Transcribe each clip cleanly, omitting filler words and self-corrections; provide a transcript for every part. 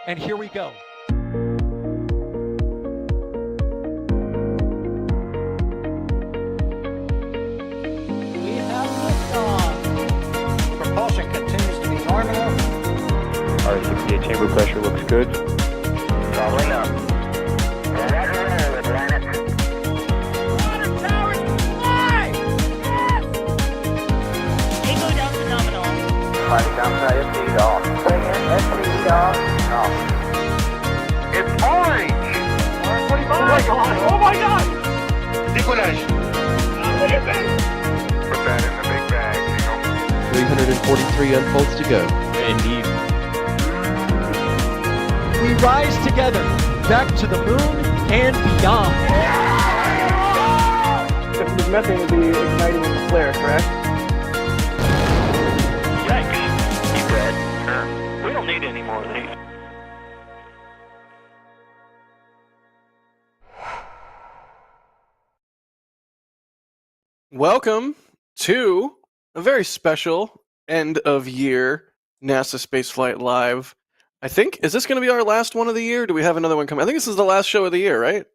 And here we go. We have liftoff. Propulsion continues to be normal. RCPA chamber pressure looks good. Following up. Roger, with planet. Water towers fly! Yes! Echo down to nominal. Fighting down to SC off. Bring in SC off. It's orange! Orange 45! Oh my god! Oh my god! Decollage. What is it? Put that in the big bag, 343 unfolds to go. Indeed. We rise together, back to the moon and beyond. If there's methane, it would be igniting in the flare, correct? Yikes. You read? We don't need any more of these. Welcome to a very special end of year NASA Spaceflight Live. I think, is this going to be our last one of the year? Do we have another one coming? I think this is the last show of the year, right?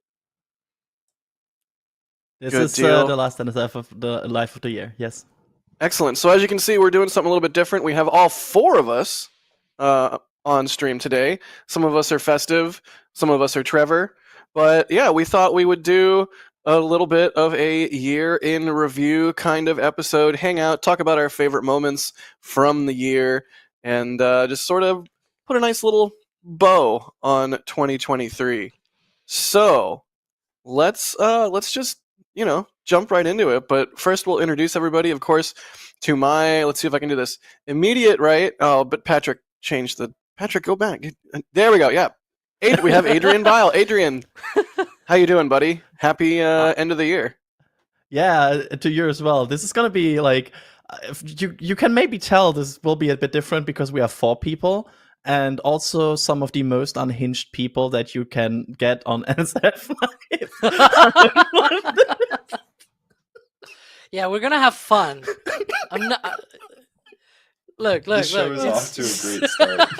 This Good is deal. the last NSF of the life of the year, yes. Excellent. So as you can see, we're doing something a little bit different. We have all four of us on stream today. Some of us are festive, some of us are Trevor. But yeah, we thought we would do a little bit of a year in review kind of episode, hang out, talk about our favorite moments from the year, and just sort of put a nice little bow on 2023. So let's just jump right into it. But first, we'll introduce everybody, of course, to my. Let's see if I can do this. Immediate right. Oh, but Patrick changed the. Patrick, go back. There we go. Yeah, we have Adrian Bile. Adrian, how you doing, buddy? Happy end of the year. Yeah, to you as well. This is gonna be like, you can maybe tell this will be a bit different because we have four people. And also some of the most unhinged people that you can get on NSF. Yeah, we're gonna have fun. I'm not. Look. This show is off to a great start.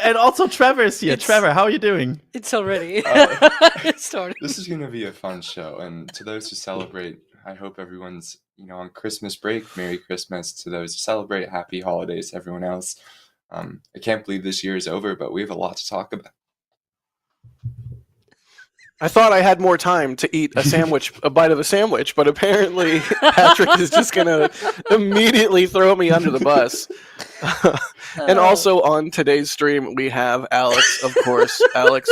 And also Trevor is here. Trevor, how are you doing? It's already. Uh, It's starting. This is going to be a fun show, and to those who celebrate, I hope everyone's on Christmas break. Merry Christmas to those who celebrate. Happy holidays to everyone else. I can't believe this year is over, but we have a lot to talk about. I thought I had more time to eat a bite of a sandwich, but apparently Patrick is just going to immediately throw me under the bus. And also on today's stream, we have Alex, of course. Alex,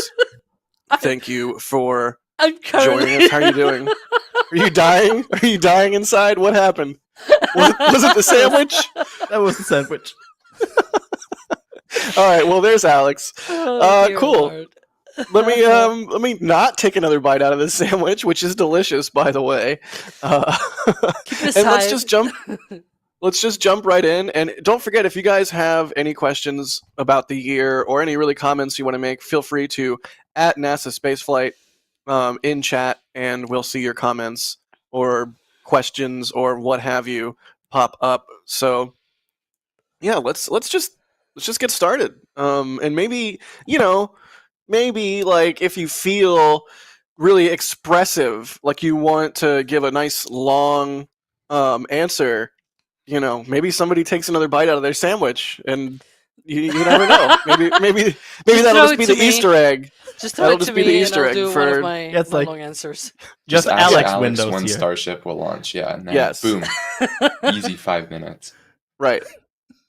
thank you for I'm joining us. How are you doing? Are you dying? Are you dying inside? What happened? Was it the sandwich? That was the sandwich. All right, well, there's Alex. Dear Cool. Lord. Let me not take another bite out of this sandwich, which is delicious, by the way. Keep it And let's aside. just jump right in. And don't forget, if you guys have any questions about the year or any really comments you want to make, feel free to at NASASpaceflight in chat, and we'll see your comments or questions or what have you pop up. So yeah, let's just get started. And maybe like if you feel really expressive, like you want to give a nice long answer, maybe somebody takes another bite out of their sandwich, and you never know. Maybe that'll just be the Easter egg. Just throw That'll it just to be me the and Easter I'll egg do one for- of my It's my like- long answers. Just ask Alex Alex windows when here. Starship will launch. Yeah, and then Yes. boom, easy 5 minutes. Right.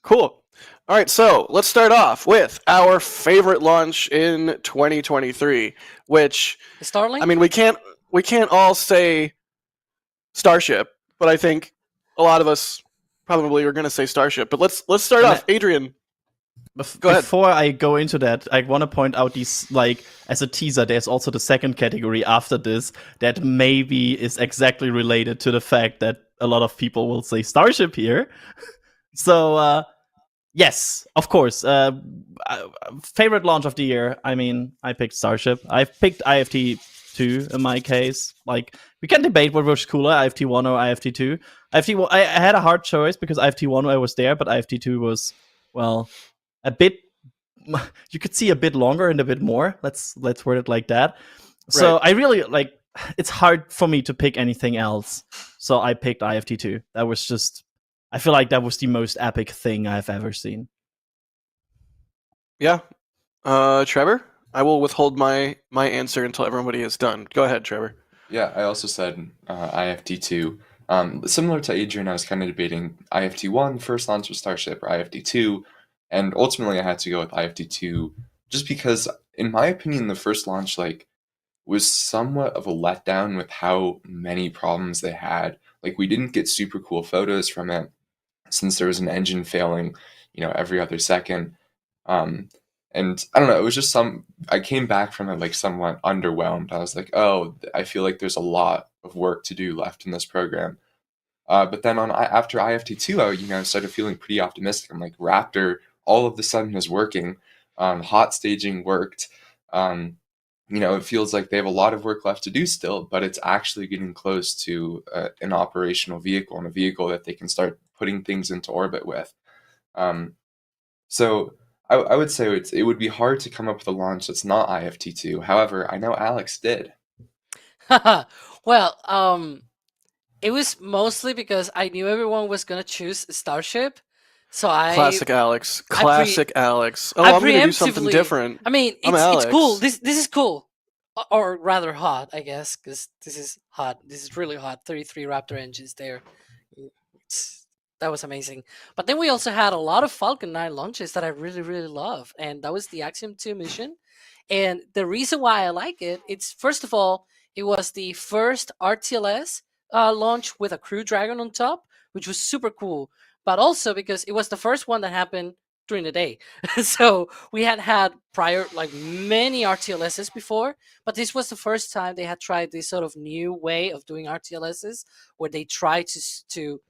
Cool. All right, so let's start off with our favorite launch in 2023, which Starlink? I mean, we can't all say Starship, but I think a lot of us probably are going to say Starship. But let's start And off. Adrian, Go ahead. Before I go into that, I want to point out these, like, as a teaser, there's also the second category after this that maybe is exactly related to the fact that a lot of people will say Starship here. So, yes, of course. Favorite launch of the year. I mean, I picked Starship. I've picked IFT2 in my case. Like, we can debate what was cooler, IFT1 or IFT2. I had a hard choice because IFT1 I was there, but IFT2 was, well, a bit you could see a bit longer and a bit more. Let's word it like that. So I really like. It's hard for me to pick anything else. So I picked IFT2. That was just. I feel like that was the most epic thing I've ever seen. Yeah. Trevor, I will withhold my answer until everybody is done. Go ahead, Trevor. Yeah, I also said IFT2. Similar to Adrian, I was kind of debating IFT1, first launch of Starship, or IFT2, and ultimately I had to go with IFT2 just because, in my opinion, the first launch was somewhat of a letdown with how many problems they had. Like, we didn't get super cool photos from it since there was an engine failing, every other second. And I don't know, it was just I came back from it somewhat underwhelmed. I was like, oh, I feel like there's a lot of work to do left in this program. But then after IFT2, I started feeling pretty optimistic. I'm like, Raptor, all of the sudden is working. Hot staging worked. It feels like they have a lot of work left to do still, but it's actually getting close to an operational vehicle and a vehicle that they can start putting things into orbit with. So I would say it would be hard to come up with a launch that's not IFT2. However, I know Alex did. Well, it was mostly because I knew everyone was gonna choose Starship, so Classic Alex. Classic Alex. Oh, I'm going to do something different. I mean, I'm it's cool. Alex. This is cool, or rather hot, I guess, because this is hot. This is really hot. 33 Raptor engines there. That was amazing. But then we also had a lot of Falcon 9 launches that I really, really love, and that was the Axiom 2 mission. And the reason why I like it, it's first of all, it was the first RTLS launch with a Crew Dragon on top, which was super cool. But also because it was the first one that happened during the day. So we had prior many RTLSs before, but this was the first time they had tried this sort of new way of doing RTLSs, where they try to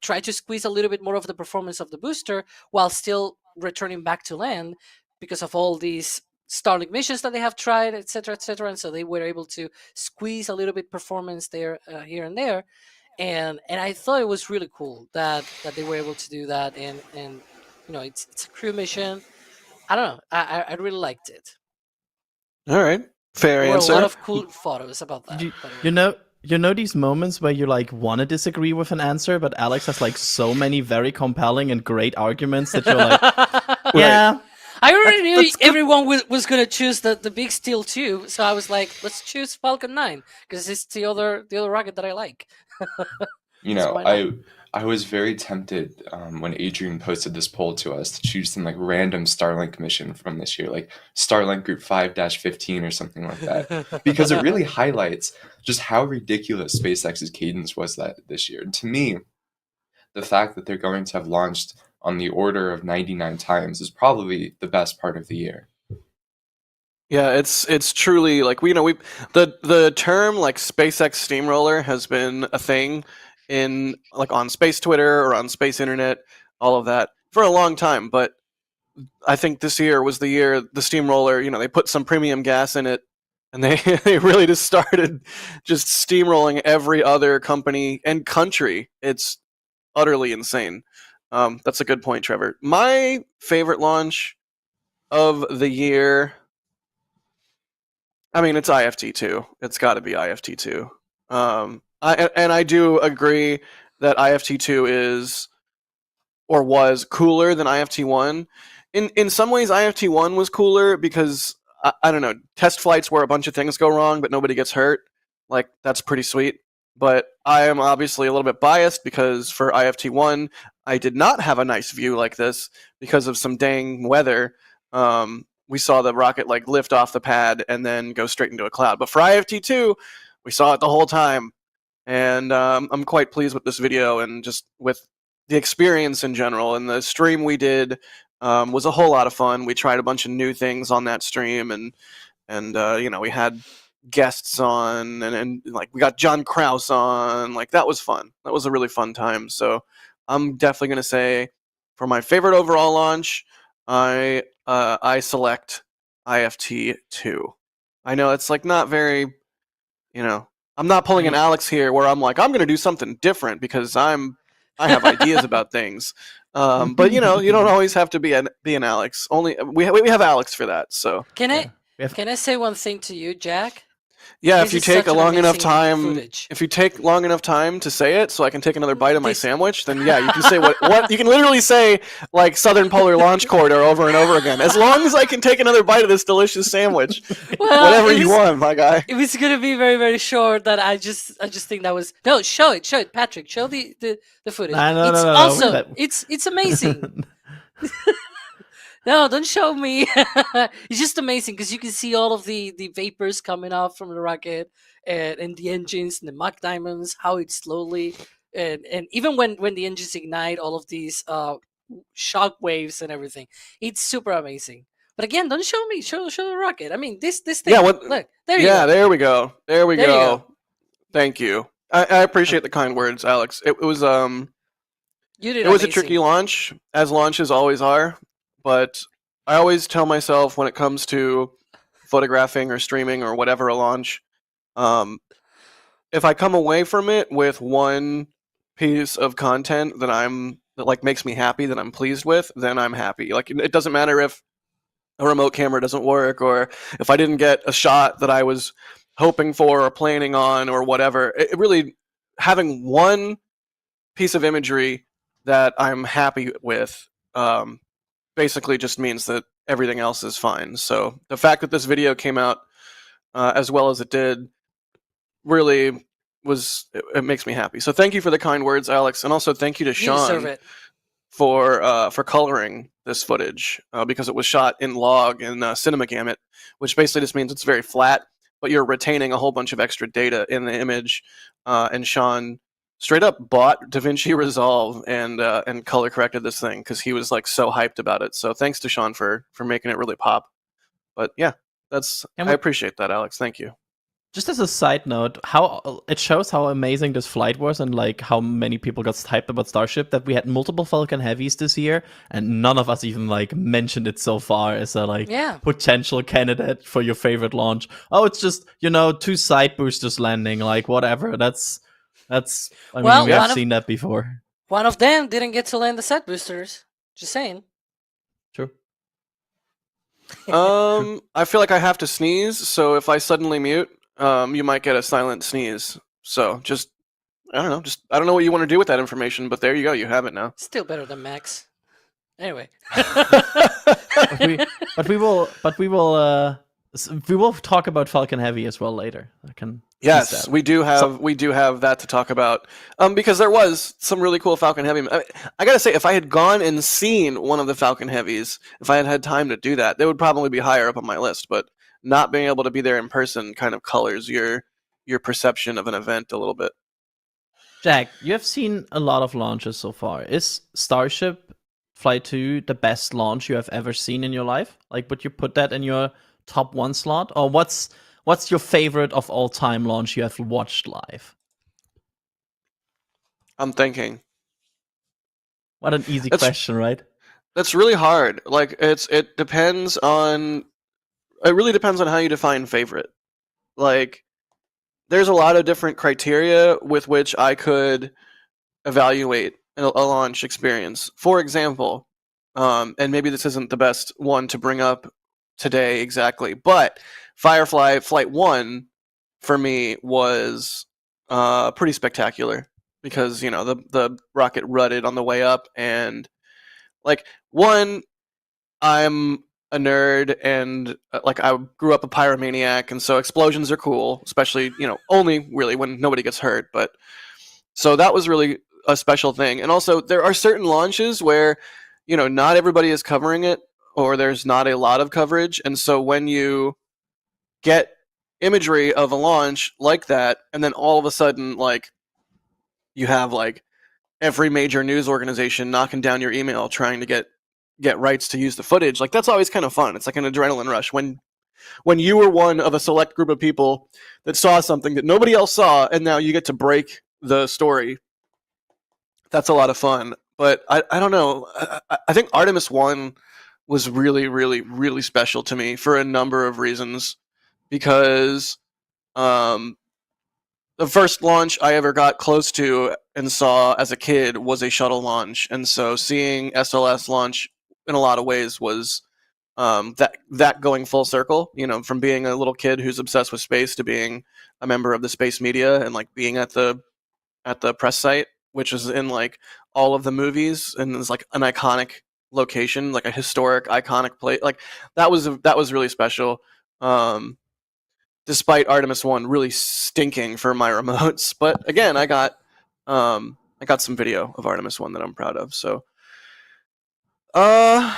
try to squeeze a little bit more of the performance of the booster while still returning back to land because of all these Starlink missions that they have tried, etc., etc. And so they were able to squeeze a little bit performance there, here and there. And I thought it was really cool that they were able to do that, and it's a crew mission. I don't know, I really liked it. All right, fair There were answer. a lot of cool photos about that. You know these moments where you want to disagree with an answer, but Alex has so many very compelling and great arguments that you're like, yeah. I already knew everyone was going to choose the Big Steel 2, so I was like, let's choose Falcon 9 because it's the other rocket that I like. I was very tempted when Adrian posted this poll to us to choose some random Starlink mission from this year, like Starlink Group 5-15 or something like that, because it really highlights just how ridiculous SpaceX's cadence was this year. And to me, the fact that they're going to have launched on the order of 99 times is probably the best part of the year. Yeah, it's truly the term SpaceX steamroller has been a thing in on space Twitter or on space internet, all of that for a long time. But I think this year was the year the steamroller, they put some premium gas in it, and they really just started just steamrolling every other company and country. It's utterly insane. That's a good point, Trevor. My favorite launch of the year, I mean, it's IFT2. It's got to be IFT2. I do agree that IFT2 is or was cooler than IFT1. In some ways, IFT1 was cooler because I don't know, test flights where a bunch of things go wrong but nobody gets hurt. That's pretty sweet. But I am obviously a little bit biased because for IFT1, I did not have a nice view like this because of some dang weather. We saw the rocket lift off the pad and then go straight into a cloud. But for IFT2, we saw it the whole time. And I'm quite pleased with this video and just with the experience in general. And the stream we did was a whole lot of fun. We tried a bunch of new things on that stream, and we had guests on, and we got John Krause on. That was fun. That was a really fun time. So I'm definitely going to say for my favorite overall launch, I select IFT2. I know it's not very, I'm not pulling an Alex here where I'm I'm going to do something different because I have ideas about things. But you don't always have to be an Alex. Only we have Alex for that. So Can I We have- can I say one thing to you, Jack? yeah, This if you is take such a an long enough amazing time, footage. if you take long enough time to say it, so I can take another bite of my This- sandwich, then yeah, you can say what you can literally say like Southern Polar Launch Corridor over and over again. As long as I can take another bite of this delicious sandwich, Well, whatever it you was- want, my guy. It was gonna be very, very short. That I just think that was no. Show it, Patrick. Show the footage. No, It's no, awesome. that- It's amazing. No, don't show me. It's just amazing because you can see all of the vapors coming out from the rocket and the engines and the Mach diamonds, how it's slowly and even when the engines ignite, all of these shock waves and everything. It's super amazing. But again, don't show me. Show the rocket. I mean, this thing. Yeah, what- Look, there you Yeah, go. there we go. There we There you go. go. Thank you. I appreciate the kind words, Alex. It was You did it was a amazing. tricky launch, as launches always are, but I always tell myself when it comes to photographing or streaming or whatever a launch, if I come away from it with one piece of content that like makes me happy, that I'm pleased with, then I'm happy. Like it doesn't matter if a remote camera doesn't work or if I didn't get a shot that I was hoping for or planning on or whatever. It really having one piece of imagery that I'm happy with basically just means that everything else is fine. So the fact that this video came out as well as it did really it makes me happy. So thank you for the kind words, Alex, and also thank you to You deserve Sean it. for coloring this footage because it was shot in log in Cinema Gamut, which basically just means it's very flat, but you're retaining a whole bunch of extra data in the image. And Sean straight up bought DaVinci Resolve and color corrected this thing because he was like so hyped about it. So thanks to Sean for making it really pop. But yeah, And I what- appreciate that, Alex. Thank you. Just as a side note, how it shows how amazing this flight was and like how many people got hyped about Starship that we had multiple Falcon Heavies this year and none of us even like mentioned it so far as a like Yeah. potential candidate for your favorite launch. Oh, it's just, 2 side boosters landing, like whatever. That's I mean, Well, we have one of- seen that before. One of them didn't get to land the set boosters. Just saying. True. I feel like I have to sneeze, so if I suddenly mute, you might get a silent sneeze. So I don't know what you want to do with that information, but there you go, you have it now. Still better than Max. Anyway. But we will talk about Falcon Heavy as well later. I can tease Yes, that. we do have that to talk about. Because there was some really cool Falcon Heavy. I gotta say, if I had gone and seen one of the Falcon Heavies, if I had had time to do that, they would probably be higher up on my list. But not being able to be there in person kind of colors your perception of an event a little bit. Jack, you have seen a lot of launches so far. Is Starship Flight 2 the best launch you have ever seen in your life? Like, would you put that in your top 1 slot? Or what's your favorite of all time launch you have watched live? I'm thinking. What an easy That's- question, right? That's really hard. Like it really depends on how you define favorite. Like there's a lot of different criteria with which I could evaluate a launch experience. For example, and maybe this isn't the best one to bring up today exactly, but Firefly Flight 1 for me was pretty spectacular because, the rocket rutted on the way up and like one, I'm a nerd and like I grew up a pyromaniac and so explosions are cool, especially, only really when nobody gets hurt, but so that was really a special thing. And also there are certain launches where, not everybody is covering it or there's not a lot of coverage. And so when you get imagery of a launch like that and then all of a sudden like you have like every major news organization knocking down your email trying to get rights to use the footage, like that's always kind of fun. It's like an adrenaline rush when you were one of a select group of people that saw something that nobody else saw and now you get to break the story. That's a lot of fun. But I don't know. I think Artemis 1 was really, really, really special to me for a number of reasons because the first launch I ever got close to and saw as a kid was a shuttle launch, and so seeing SLS launch in a lot of ways was that going full circle. You know, from being a little kid who's obsessed with space to being a member of the space media and like being at the press site, which is in like all of the movies, and it's like an iconic location, like a historic iconic place. Like that was really special. Despite Artemis 1 really stinking for my remotes, but again, I got some video of Artemis 1 that I'm proud of. So, yeah,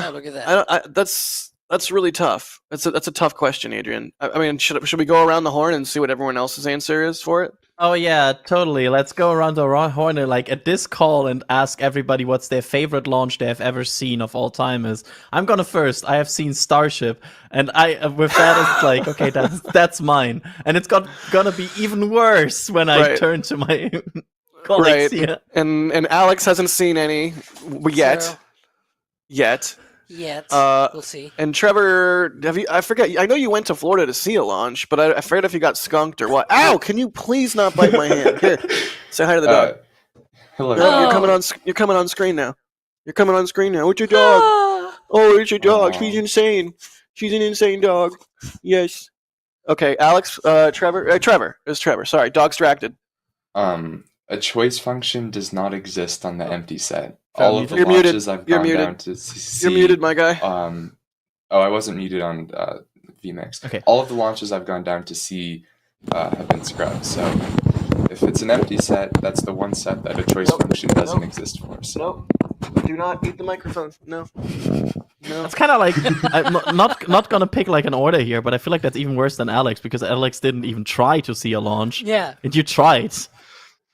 Oh, look at that. that's really tough. That's a tough question, Adrian. I mean, should we go around the horn and see what everyone else's answer is for it? Oh yeah, totally. Let's go around the horn like at this call and ask everybody what's their favorite launch they have ever seen of all time is. I'm gonna first. I have seen Starship, and with that it's like, okay, that's mine, and it's gonna be even worse when I turn to my colleagues here. And Alex hasn't seen any yet. Zero. Yet. We'll see. And Trevor, I forget. I know you went to Florida to see a launch, but I forget if you got skunked or what. Ow! Can you please not bite my hand? Here, say hi to the dog. Hello. You're coming on screen now. You're coming on screen now. What's your dog? Oh, it's your dog. She's insane. She's an insane dog. Yes. Okay, Alex. Trevor. Trevor. It's Trevor. Sorry, dog distracted. A choice function does not exist on the empty set. You're All of the muted. launches I've You're gone muted. down to see. You're muted, my guy. I wasn't muted on vMix. Okay. All of the launches I've gone down to see have been scrubbed. So if it's an empty set, that's the one set that a choice function doesn't exist for. So. Nope. Do not eat the microphone. No. It's kind of like I'm not gonna pick like an order here, but I feel like that's even worse than Alex because Alex didn't even try to see a launch. Yeah. And you tried.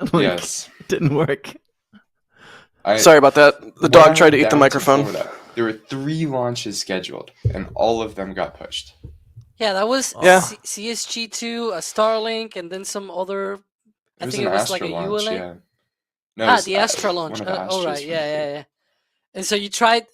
Like, Yes. It didn't work. Sorry about that. The When dog I tried to went eat the down microphone. Florida, there were 3 launches scheduled, and all of them got pushed. Yeah, that was Yeah. CSG2, a Starlink, and then some other. I It think was it an was like a Astra launch, ULA. yeah. No, it was, The Astra launch. one of the Oh Astras right, from yeah, here. yeah. And so you tried.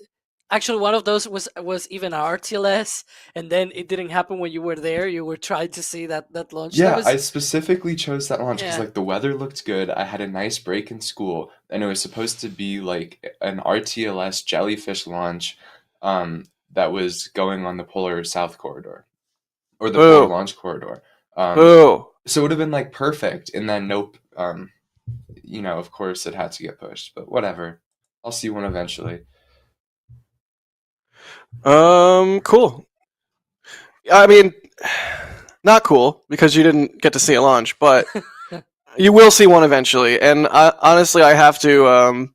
Actually, one of those was even a RTLS, and then it didn't happen when you were there. You were trying to see that launch. Yeah, That was, I specifically chose that launch because Yeah. like the weather looked good. I had a nice break in school, and it was supposed to be like an RTLS jellyfish launch, that was going on the polar south corridor, or the polar launch corridor. Boo. So it would have been like perfect, and then nope. Of course it had to get pushed, but whatever. I'll see one eventually. Cool. I mean, not cool because you didn't get to see a launch, but you will see one eventually. And honestly, I have to.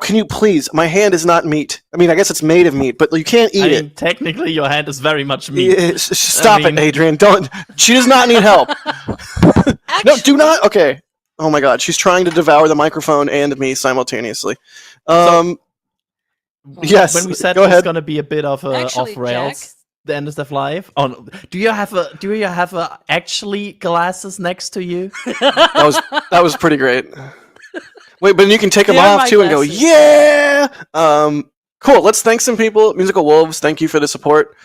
Can you please? My hand is not meat. I mean, I guess it's made of meat, but you can't eat it. Technically, your hand is very much meat. Stop it, Adrian! Don't. She does not need help. No, do not. Okay. Oh my God, she's trying to devour the microphone and me simultaneously. Yes. When we said go it was ahead. going to be a bit of a Actually, off rails, the NSF Live. Oh, no. Do you have a actually glasses next to you? That was pretty great. Wait, but you can take them They are off my too and go, glasses. yeah. Cool. Let's thank some people. Musical Wolves, thank you for the support.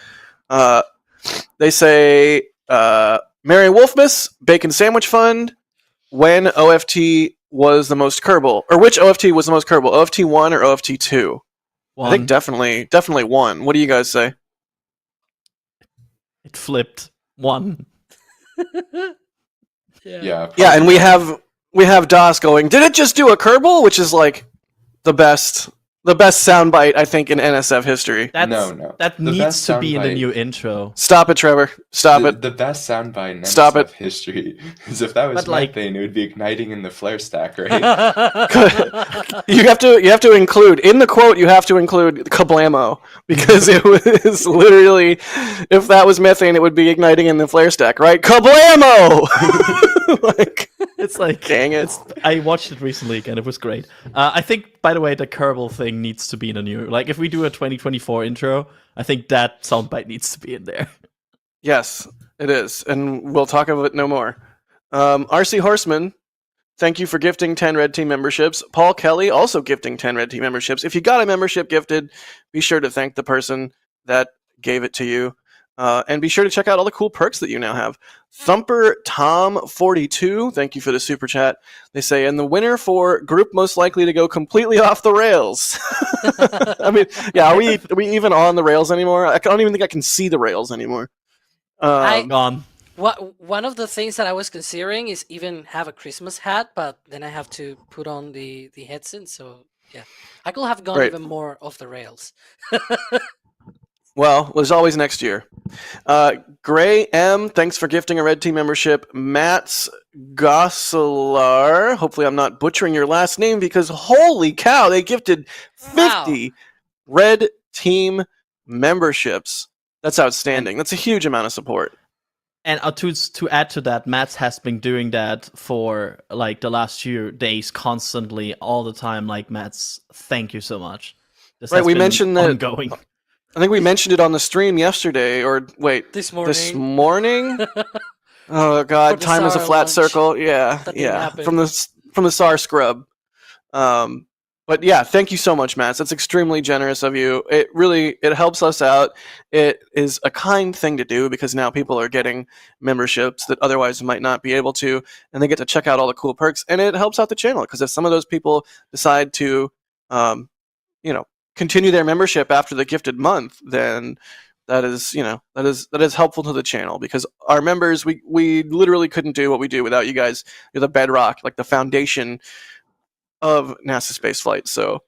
They say, Mary Wolfmas, Bacon Sandwich Fund, when OFT was the most Kerbal, or which OFT was the most Kerbal, OFT 1 or OFT 2? I think definitely 1. What do you guys say? It flipped 1. Yeah. Yeah, and we have Das going, did it just do a Kerbal? Which is like the best soundbite, I think, in NSF history. No. That The needs best to be in the soundbite- new intro. Stop it, Trevor. Stop it. The best soundbite in Stop NSF it. history is if that was But, like- methane, it would be igniting in the flare stack, right? You have to include in the quote. You have to include kablamo because it was literally, if that was methane, it would be igniting in the flare stack, right? Kablamo! It's like, dang it! I watched it recently again. It was great. I think, by the way, the Kerbal thing needs to be in a new. Like, if we do a 2024 intro, I think that soundbite needs to be in there. Yes, it is, and we'll talk of it no more. RC Horseman, thank you for gifting 10 Red Team memberships. Paul Kelly also gifting 10 Red Team memberships. If you got a membership gifted, be sure to thank the person that gave it to you. And be sure to check out all the cool perks that you now have. Thumper Tom 42, thank you for the super chat. They say, and the winner for group most likely to go completely off the rails. I mean, yeah, are we even on the rails anymore? I don't even think I can see the rails anymore. Gone. One of the things that I was considering is even have a Christmas hat, but then I have to put on the headset. So yeah, I could have gone Right. even more off the rails. Well, there's always next year. Gray M, thanks for gifting a Red Team membership. Mats Gosselar, hopefully I'm not butchering your last name because holy cow, they gifted 50 Red Team memberships. That's outstanding. That's a huge amount of support. And to add to that, Mats has been doing that for like the last few days, constantly, all the time. Like, Mats, thank you so much. This Right, we mentioned that ongoing. I think we mentioned it on the stream yesterday, or wait, This morning. This morning? Oh God, time is a SAR flat launch. circle. Yeah, That didn't yeah. happen. From the SAR scrub. But yeah, thank you so much, Matt. That's extremely generous of you. It helps us out. It is a kind thing to do because now people are getting memberships that otherwise might not be able to, and they get to check out all the cool perks. And it helps out the channel because if some of those people decide to, continue their membership after the gifted month, then that is helpful to the channel because our members, we literally couldn't do what we do without you guys. You're the bedrock, like the foundation of NASA spaceflight. So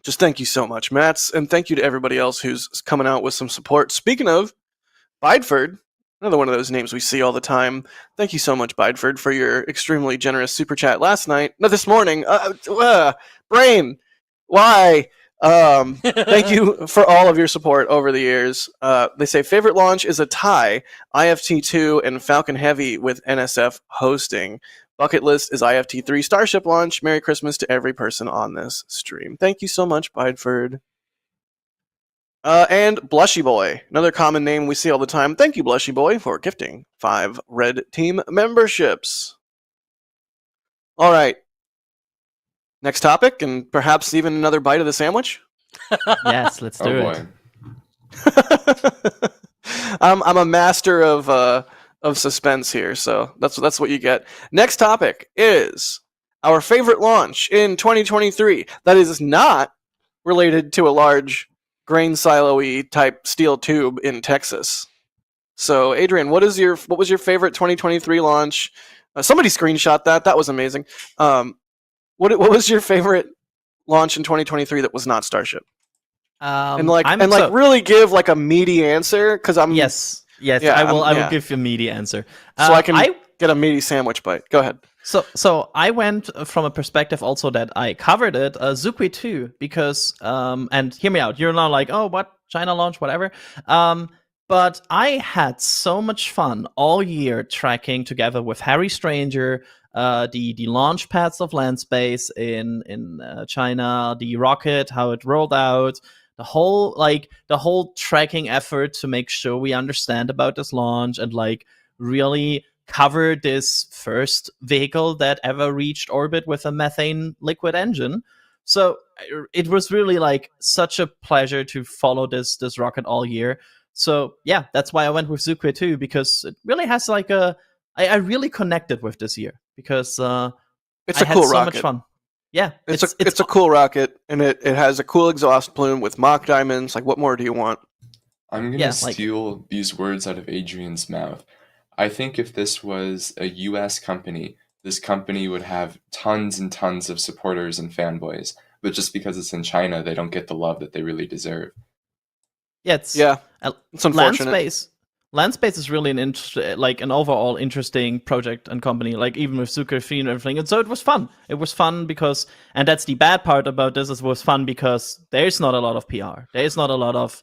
just thank you so much, Mats, and thank you to everybody else who's coming out with some support. Speaking of Bideford, another one of those names we see all the time. Thank you so much, Bideford, for your extremely generous super chat last night. No, this morning. Brain. Why? Thank you for all of your support over the years. They say favorite launch is a tie, IFT2 and Falcon Heavy with NSF hosting. Bucket list is IFT3 Starship launch. Merry Christmas to every person on this stream. Thank you so much, Bideford. And Blushy Boy, another common name we see all the time. Thank you, Blushy Boy, for gifting 5 Red Team memberships. All right. Next topic, and perhaps even another bite of the sandwich. Yes, let's do it. Boy. I'm a master of suspense here, so that's what you get. Next topic is our favorite launch in 2023 that is not related to a large grain silo-y type steel tube in Texas. So, Adrian, what was your favorite 2023 launch? Somebody screenshot that. That was amazing. What was your favorite launch in 2023 that was not Starship? Really give like a meaty answer because I'm Yes, I will give you a meaty answer so I can get a meaty sandwich bite. Go ahead. So I went from a perspective also that I covered it, Zukui 2, because and hear me out. You're not like, oh, what China launch, whatever. But I had so much fun all year tracking together with Harry Stranger. The launch pads of Landspace in China, the rocket, how it rolled out, the whole tracking effort to make sure we understand about this launch and like really cover this first vehicle that ever reached orbit with a methane liquid engine. So it was really like such a pleasure to follow this rocket all year. So yeah, that's why I went with Zukui 2, because it really has like I really connected with this year because it's I a cool had so rocket. much fun. Yeah, it's a cool rocket, and it has a cool exhaust plume with mock diamonds. Like, what more do you want? I'm going to steal these words out of Adrian's mouth. I think if this was a US company, this company would have tons and tons of supporters and fanboys. But just because it's in China, they don't get the love that they really deserve. Yeah, it's unfortunate. Landspace is really an overall interesting project and company, like even with Zukui and everything. And so it was fun. It was fun because, and that's the bad part about this, it was fun because there's not a lot of PR. There's not a lot of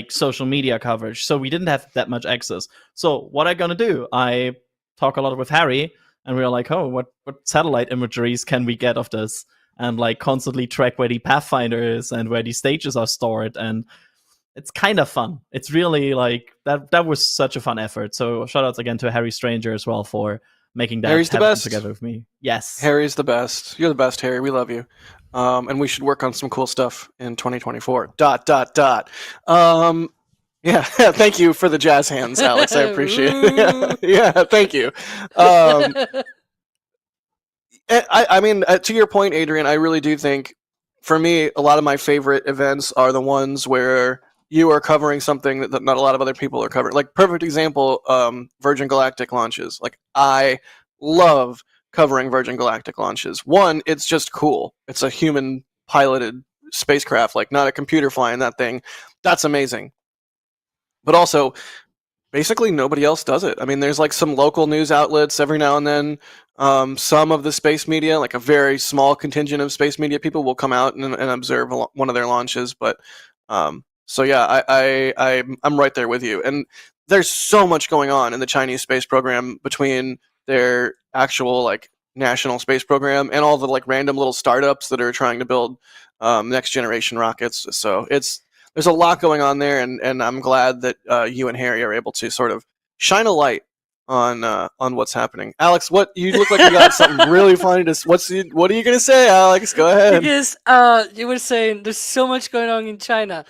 social media coverage. So we didn't have that much access. So what I'm going to do, I talk a lot with Harry, and we were like, oh, what satellite imageries can we get of this? And like constantly track where the Pathfinder is and where the stages are stored. And it's kind of fun. It's really like that was such a fun effort. So shout outs again to Harry Stranger as well for making that Harry's happen the best. together with me. Yes. Harry's the best. You're the best, Harry. We love you. And we should work on some cool stuff in 2024. ... Yeah, thank you for the jazz hands, Alex. I appreciate it. Yeah, thank you. I mean, to your point, Adrian, I really do think, for me, a lot of my favorite events are the ones where you are covering something that not a lot of other people are covering. Like, perfect example, Virgin Galactic launches. Like, I love covering Virgin Galactic launches. One, it's just cool. It's a human piloted spacecraft, like not a computer flying that thing. That's amazing. But also, basically nobody else does it. I mean, there's like some local news outlets every now and then. Some of the space media, like a very small contingent of space media people, will come out and observe one of their launches. But so yeah, I'm right there with you. And there's so much going on in the Chinese space program between their actual like national space program and all the like random little startups that are trying to build next generation rockets. So there's a lot going on there, and I'm glad that you and Harry are able to sort of shine a light on what's happening. Alex, what you look like you got something really funny to. What are you gonna say, Alex? Go ahead. Because you were saying there's so much going on in China.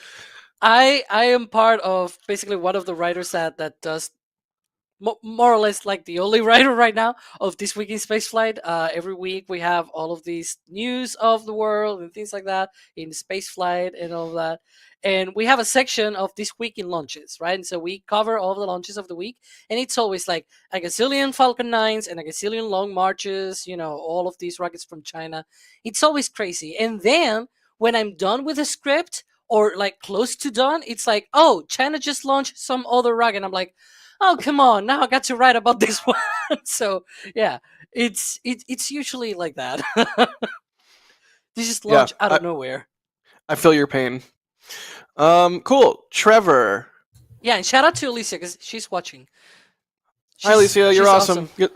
I am part of basically one of the writers that does more or less like the only writer right now of This Week in Spaceflight. Every week we have all of these news of the world and things like that in Spaceflight and all of that. And we have a section of This Week in Launches, right? And so we cover all the launches of the week. And it's always like a gazillion Falcon 9s and a gazillion Long Marches, all of these rockets from China. It's always crazy. And then when I'm done with the script or like close to done, it's like, oh, China just launched some other rocket. And I'm like, oh, come on, now I got to write about this one. So yeah, it's usually like that. They just launch out of nowhere. I feel your pain. Cool. Trevor. Yeah, and shout out to Alicia because she's watching. Hi, Alicia. You're awesome. You're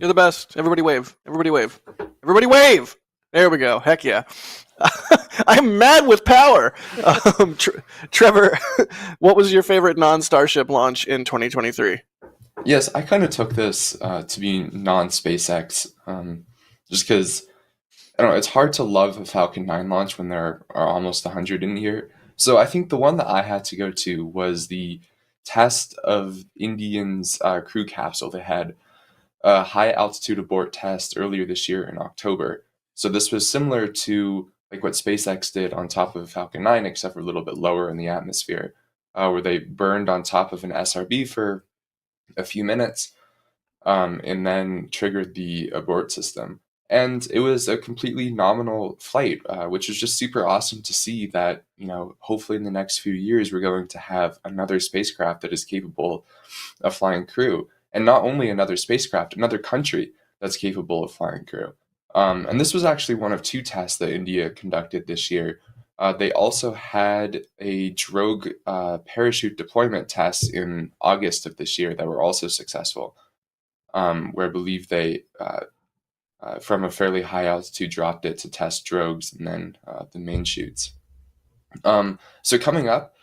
the best. Everybody wave. Everybody wave. Everybody wave. There we go. Heck yeah. I'm mad with power. Trevor, what was your favorite non-Starship launch in 2023? Yes, I kind of took this to be non-SpaceX, just because, I don't know, it's hard to love a Falcon 9 launch when there are almost 100 in here. So I think the one that I had to go to was the test of Indian's crew capsule. They had a high altitude abort test earlier this year in October. So this was similar to like what SpaceX did on top of Falcon 9, except for a little bit lower in the atmosphere, where they burned on top of an SRB for a few minutes and then triggered the abort system. And it was a completely nominal flight, which is just super awesome to see that, hopefully in the next few years, we're going to have another spacecraft that is capable of flying crew. And not only another spacecraft, another country that's capable of flying crew. And this was actually one of two tests that India conducted this year. They also had a drogue parachute deployment test in August of this year that were also successful, where I believe they, from a fairly high altitude, dropped it to test drogues and then the main chutes. So coming up,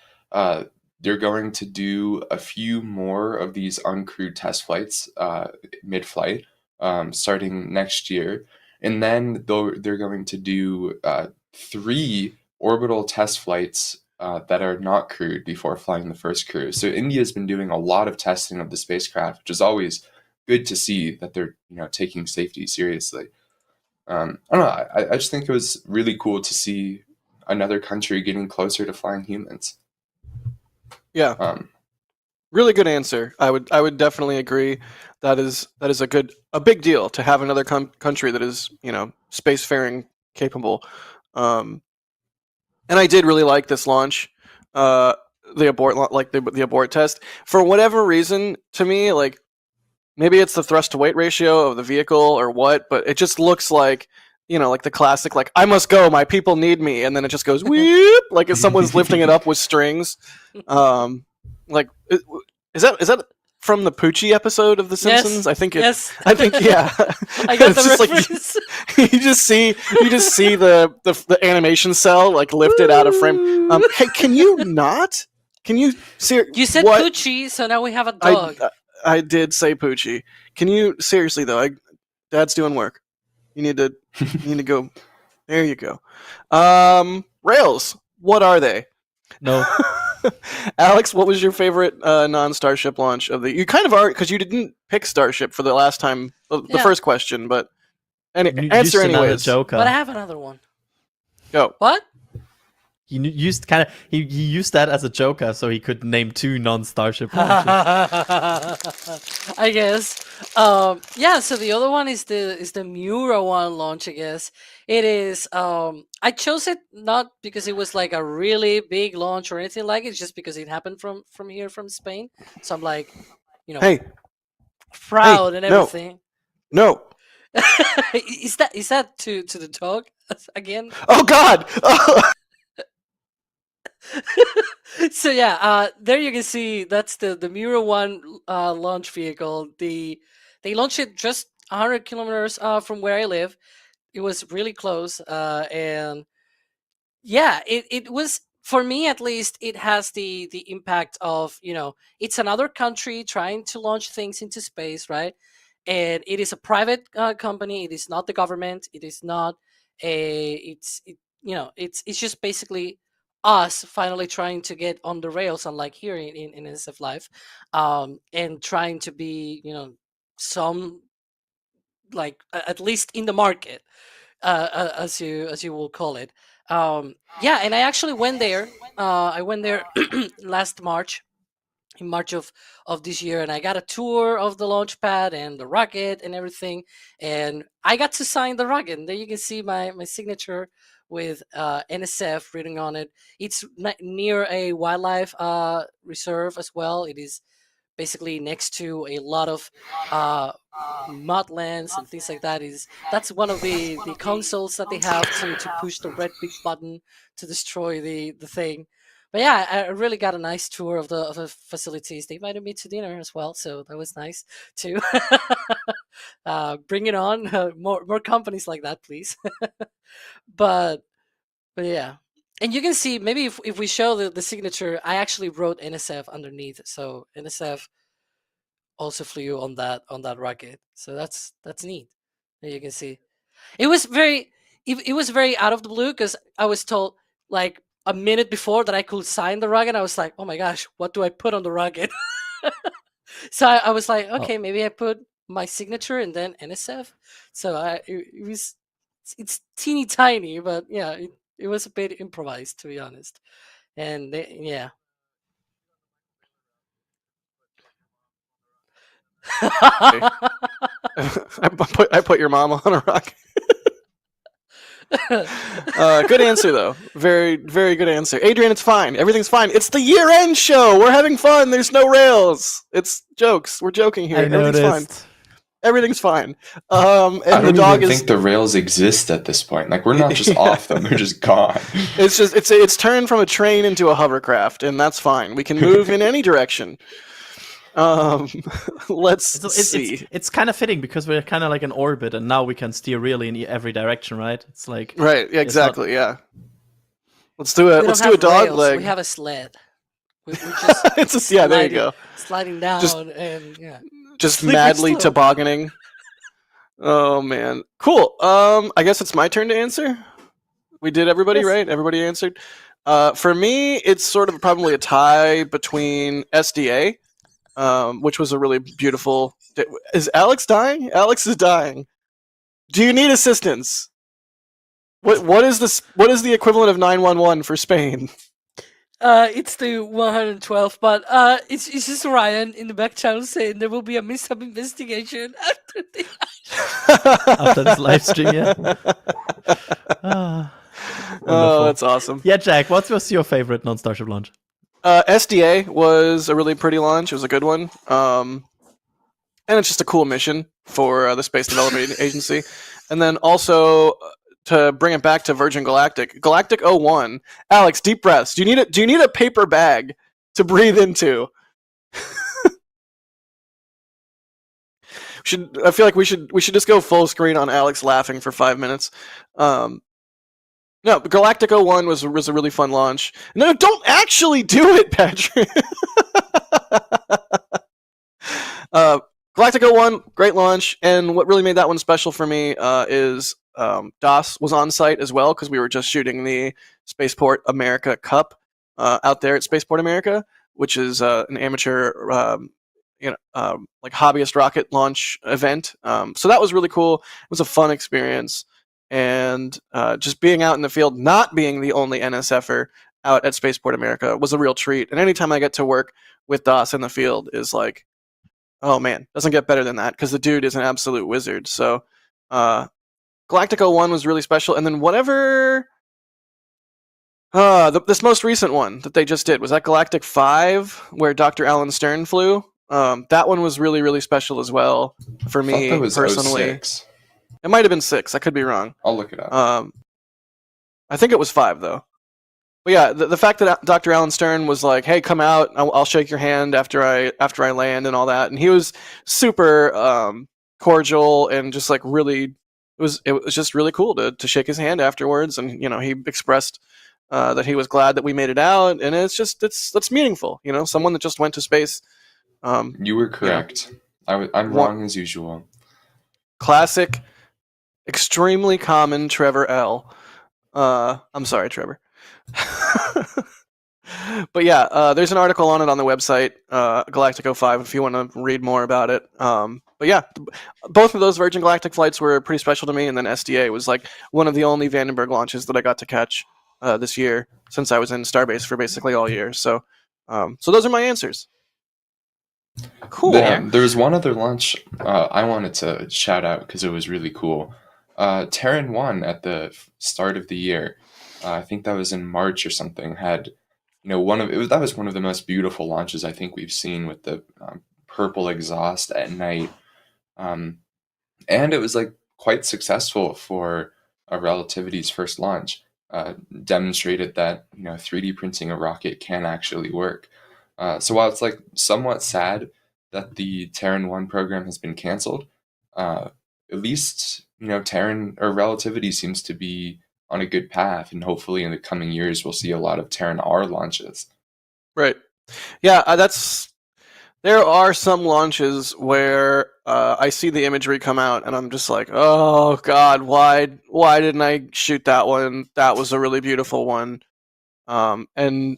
they're going to do a few more of these uncrewed test flights mid-flight, starting next year. And then they're going to do 3 orbital test flights that are not crewed before flying the first crew. So India's been doing a lot of testing of the spacecraft, which is always good to see that they're taking safety seriously. I don't know. I just think it was really cool to see another country getting closer to flying humans. Yeah. Really good answer. I would definitely agree. That is a big deal to have another country that is spacefaring capable. And I did really like this launch, the abort test. For whatever reason, to me, like maybe it's the thrust to weight ratio of the vehicle or what, but it just looks like like the classic, like I must go, my people need me, and then it just goes whoop, like if someone's lifting it up with strings. Like is that from the Poochie episode of The Simpsons? Yes. I think Yes. I think yeah. I got It's the just reference. like you just see the animation cell like lifted out of frame. Hey, can you not? Can you You said Poochie, so now we have a dog. I did say Poochie. Can you seriously though? Dad's doing work. You need to go. There you go. Rails. What are they? No. Alex, what was your favorite non-Starship launch of the? You kind of are because you didn't pick Starship for the last time, the Yeah. first question, but You answer used another anyways. joker. But I have another one. Go. What? He used he used that as a joker so he could name 2 non-Starship launches. I guess. Yeah. So the other one is the Mura one launch. I guess it is. I chose it not because it was like a really big launch or anything like it. It's just because it happened from here from Spain. So I'm like, Hey, proud and no. everything. No. Is that to the dog again? Oh God. So yeah, there you can see that's the Mura one launch vehicle. They launched it just 100 kilometers from where I live. It was really close, and yeah, it was, for me at least, it has the impact of, it's another country trying to launch things into space, right? And it is a private company. It is not the government. It is not it's just basically us finally trying to get on the rails, unlike here in NSF Life, and trying to be, some, like, at least in the market, as you will call it. Yeah, and I actually went there. I went there last March, in March of this year, and I got a tour of the launch pad and the rocket and everything, and I got to sign the rocket. And there you can see my signature with NSF written on it. It's near a wildlife reserve as well. It is basically next to a lot of mudlands and things like that. That's one of the consoles that they have to push the red big button to destroy the thing. But yeah, I really got a nice tour of the facilities. They invited me to dinner as well, so that was nice too. Bring it on, more companies like that, please. but yeah, and you can see, maybe if we show the signature, I actually wrote NSF underneath, so NSF also flew on that rocket. So that's neat. There you can see. It was very out of the blue, because I was told like a minute before that I could sign the rocket. I was like, oh my gosh, what do I put on the rocket? So I was like, okay, maybe I put my signature and then NSF. So it's teeny tiny, but yeah, it was a bit improvised, to be honest. And yeah. I put your mom on a rocket. Good answer though. Very, very good answer. Adrian, it's fine. Everything's fine. It's the year-end show. We're having fun. There's no rails. It's jokes. We're joking here. Everything's fine. Everything's fine. And I don't the dog even think the rails exist at this point. Like, we're not just off them; they're just gone. It's turned from a train into a hovercraft, and that's fine. We can move in any direction. Let's see. It's kind of fitting because we're kind of like in orbit, and now we can steer really in every direction, right? It's like right, yeah, exactly, yeah. Let's do a dog rails, leg. We have a sled. We just it's just, yeah, there you go. Sliding down and yeah. Just madly tobogganing. Oh man, cool. I guess it's my turn to answer. We did everybody, yes. Right? Everybody answered. For me, it's sort of probably a tie between SDA. Which was a really beautiful. Is Alex dying? Alex is dying. Do you need assistance? What is this? What is the equivalent of 911 for Spain? It's the 112, but it's just Ryan in the back channel saying there will be a mishap investigation after this live stream. Yeah. Oh, that's awesome. Yeah, Jack, what was your favorite non-Starship launch? SDA was a really pretty launch. It was a good one. And it's just a cool mission for the Space Development Agency. And then also, to bring it back to Virgin Galactic 01. Alex, deep breaths. Do you need a paper bag to breathe into? I feel like we should just go full screen on Alex laughing for 5 minutes. No, Galactic 01 was a really fun launch. No, don't actually do it, Patrick. Galactic 01, great launch, and what really made that one special for me is DOS was on site as well, because we were just shooting the Spaceport America Cup, out there at Spaceport America, which is an amateur, like hobbyist rocket launch event. So that was really cool. It was a fun experience, and just being out in the field, not being the only NSFer out at Spaceport America, was a real treat. And anytime I get to work with Das in the field is like, oh man, doesn't get better than that, because the dude is an absolute wizard. So Galactic 01 was really special, and then whatever this most recent one that they just did, was that Galactic 5, where Dr. Alan Stern flew. That one was really, really special as well for I me thought that was personally. 06. It might have been 6. I could be wrong. I'll look it up. I think it was 5 though. But yeah, the fact that Dr. Alan Stern was like, "Hey, come out. I'll shake your hand after I land," and all that, and he was super cordial and just like really. It was just really cool to shake his hand afterwards, and he expressed that he was glad that we made it out, and that's meaningful. Someone that just went to space. You were correct. I'm wrong as usual. Classic, extremely common Trevor L. I'm sorry, Trevor. But yeah, there's an article on it on the website, Galactic 05, if you want to read more about it. But yeah, both of those Virgin Galactic flights were pretty special to me, and then SDA was like one of the only Vandenberg launches that I got to catch this year, since I was in Starbase for basically all year. So those are my answers. Cool. There was one other launch I wanted to shout out because it was really cool. Terran 1 at the start of the year, I think that was in March or something, had that was one of the most beautiful launches I think we've seen, with the purple exhaust at night, and it was like quite successful for Relativity's first launch. Demonstrated that 3D printing a rocket can actually work. So while it's like somewhat sad that the Terran 1 program has been canceled, at least Terran or Relativity seems to be on a good path, and hopefully in the coming years we'll see a lot of Terran R launches. Right. Yeah, there are some launches where I see the imagery come out and I'm just like, oh god, why didn't I shoot that one? That was a really beautiful one. And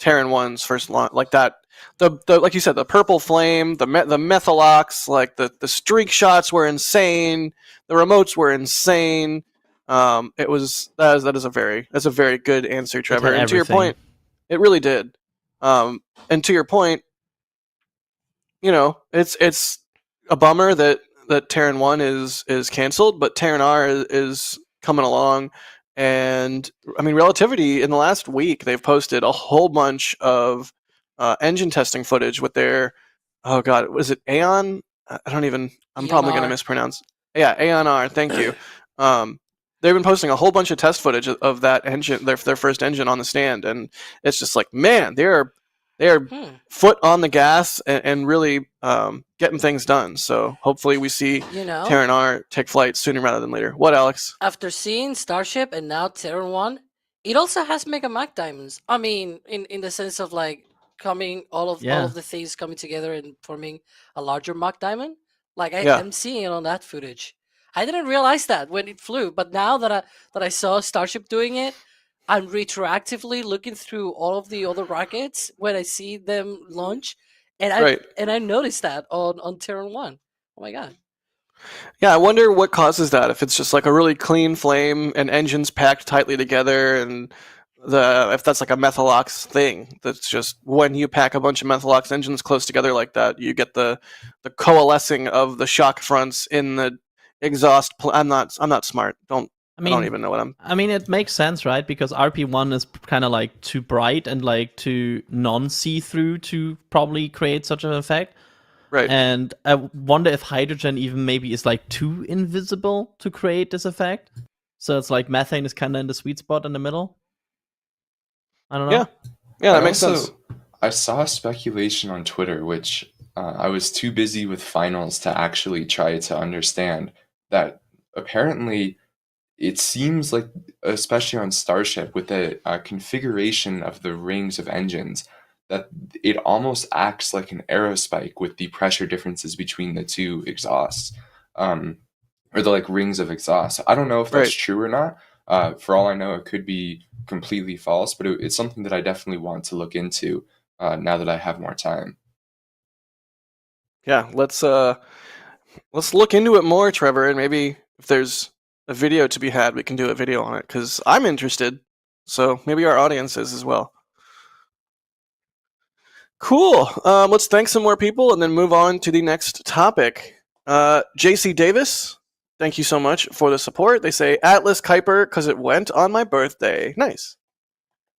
Terran 1's first launch, like that, the like you said, the purple flame, the methalox, like the streak shots were insane. The remotes were insane. That's a very good answer, Trevor. And to your point, it really did. And to your point, it's a bummer that Terran 1 is canceled, but Terran R is coming along. And I mean, Relativity, in the last week, they've posted a whole bunch of engine testing footage with their, oh god, was it Aeon? I'm probably going to mispronounce. Yeah, Aeon R. Thank you. They've been posting a whole bunch of test footage of that engine, their first engine on the stand, and it's just like, man, they're foot on the gas and really getting things done. So hopefully we see Terran R take flight sooner rather than later. What, Alex? After seeing Starship and now Terran 1, it also has Mega Mach diamonds. I mean, in the sense of like all of the things coming together and forming a larger Mach diamond. Like I'm seeing it on that footage. I didn't realize that when it flew, but now that I saw Starship doing it, I'm retroactively looking through all of the other rockets when I see them launch, and I noticed that on Terran 1. Oh my god. Yeah, I wonder what causes that. If it's just like a really clean flame and engines packed tightly together, and if that's like a methalox thing, that's just when you pack a bunch of methalox engines close together like that, you get the coalescing of the shock fronts in the exhaust. I'm not smart. I don't even know what I'm. I mean, it makes sense, right? Because RP1 is kind of like too bright and like too non-see-through to probably create such an effect. Right. And I wonder if hydrogen even maybe is like too invisible to create this effect. So it's like methane is kind of in the sweet spot in the middle. I don't know. Yeah, that makes sense. I saw speculation on Twitter, which I was too busy with finals to actually try to understand, that apparently it seems like, especially on Starship, with the configuration of the rings of engines, that it almost acts like an aerospike with the pressure differences between the two exhausts, or the like rings of exhaust. I don't know if that's true or not, For all I know, it could be completely false, but it's something that I definitely want to look into now that I have more time. Yeah, let's look into it more, Trevor, and maybe if there's a video to be had, we can do a video on it, because I'm interested. So maybe our audience is as well. Cool. Let's thank some more people and then move on to the next topic. JC Davis, thank you so much for the support. They say Atlas Kuiper because it went on my birthday. Nice.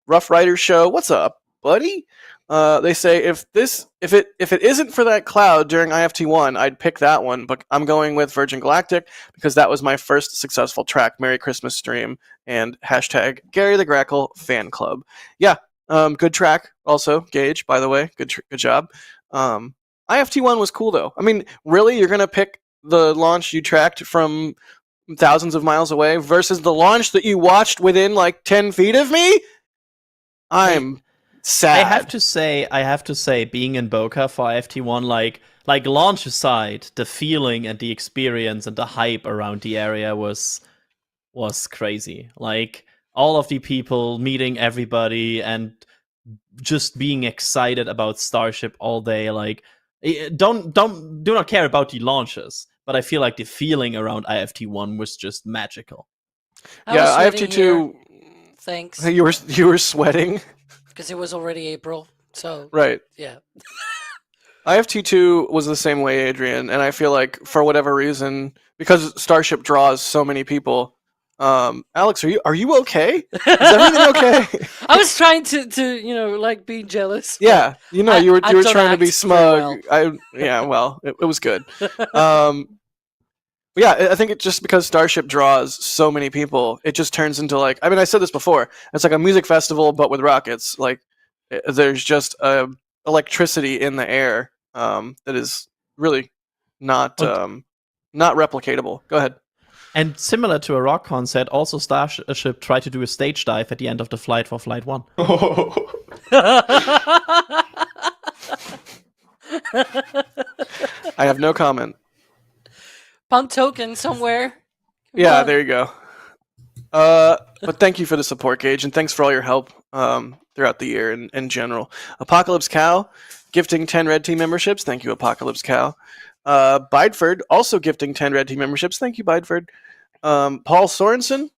Rough Rider Show, what's up, buddy? They say if it isn't for that cloud during IFT1, I'd pick that one, but I'm going with Virgin Galactic because that was my first successful track. Merry Christmas stream and hashtag Gary the Grackle fan club. Yeah, good track. Also, Gage, by the way, good job. IFT1 was cool though. I mean, really, you're gonna pick the launch you tracked from thousands of miles away versus the launch that you watched within like 10 feet of me? I'm sad. I have to say, being in Boca for IFT1, like launch aside, the feeling and the experience and the hype around the area was crazy. Like all of the people meeting everybody and just being excited about Starship all day. Like do not care about the launches, but I feel like the feeling around IFT1 was just magical. Yeah, IFT2. Thanks. You were sweating because it was already April. So right. Yeah. IFT2 was the same way, Adrian, and I feel like for whatever reason, because Starship draws so many people. Alex, are you okay? Is everything okay? I was trying to like be jealous. Yeah, you were trying to be smug. Well. It was good. Yeah, I think it's just because Starship draws so many people, it just turns into like, I mean, I said this before, it's like a music festival, but with rockets. Like, there's just electricity in the air that is really not replicatable. Go ahead. And similar to a rock concert, also Starship tried to do a stage dive at the end of the flight for Flight 1. I have no comment. Punk token somewhere. Yeah, there you go. But thank you for the support, Gage, and thanks for all your help throughout the year in general. Apocalypse Cow, gifting 10 Red Team memberships. Thank you, Apocalypse Cow. Bideford, also gifting 10 Red Team memberships. Thank you, Bideford. Paul Sorensen,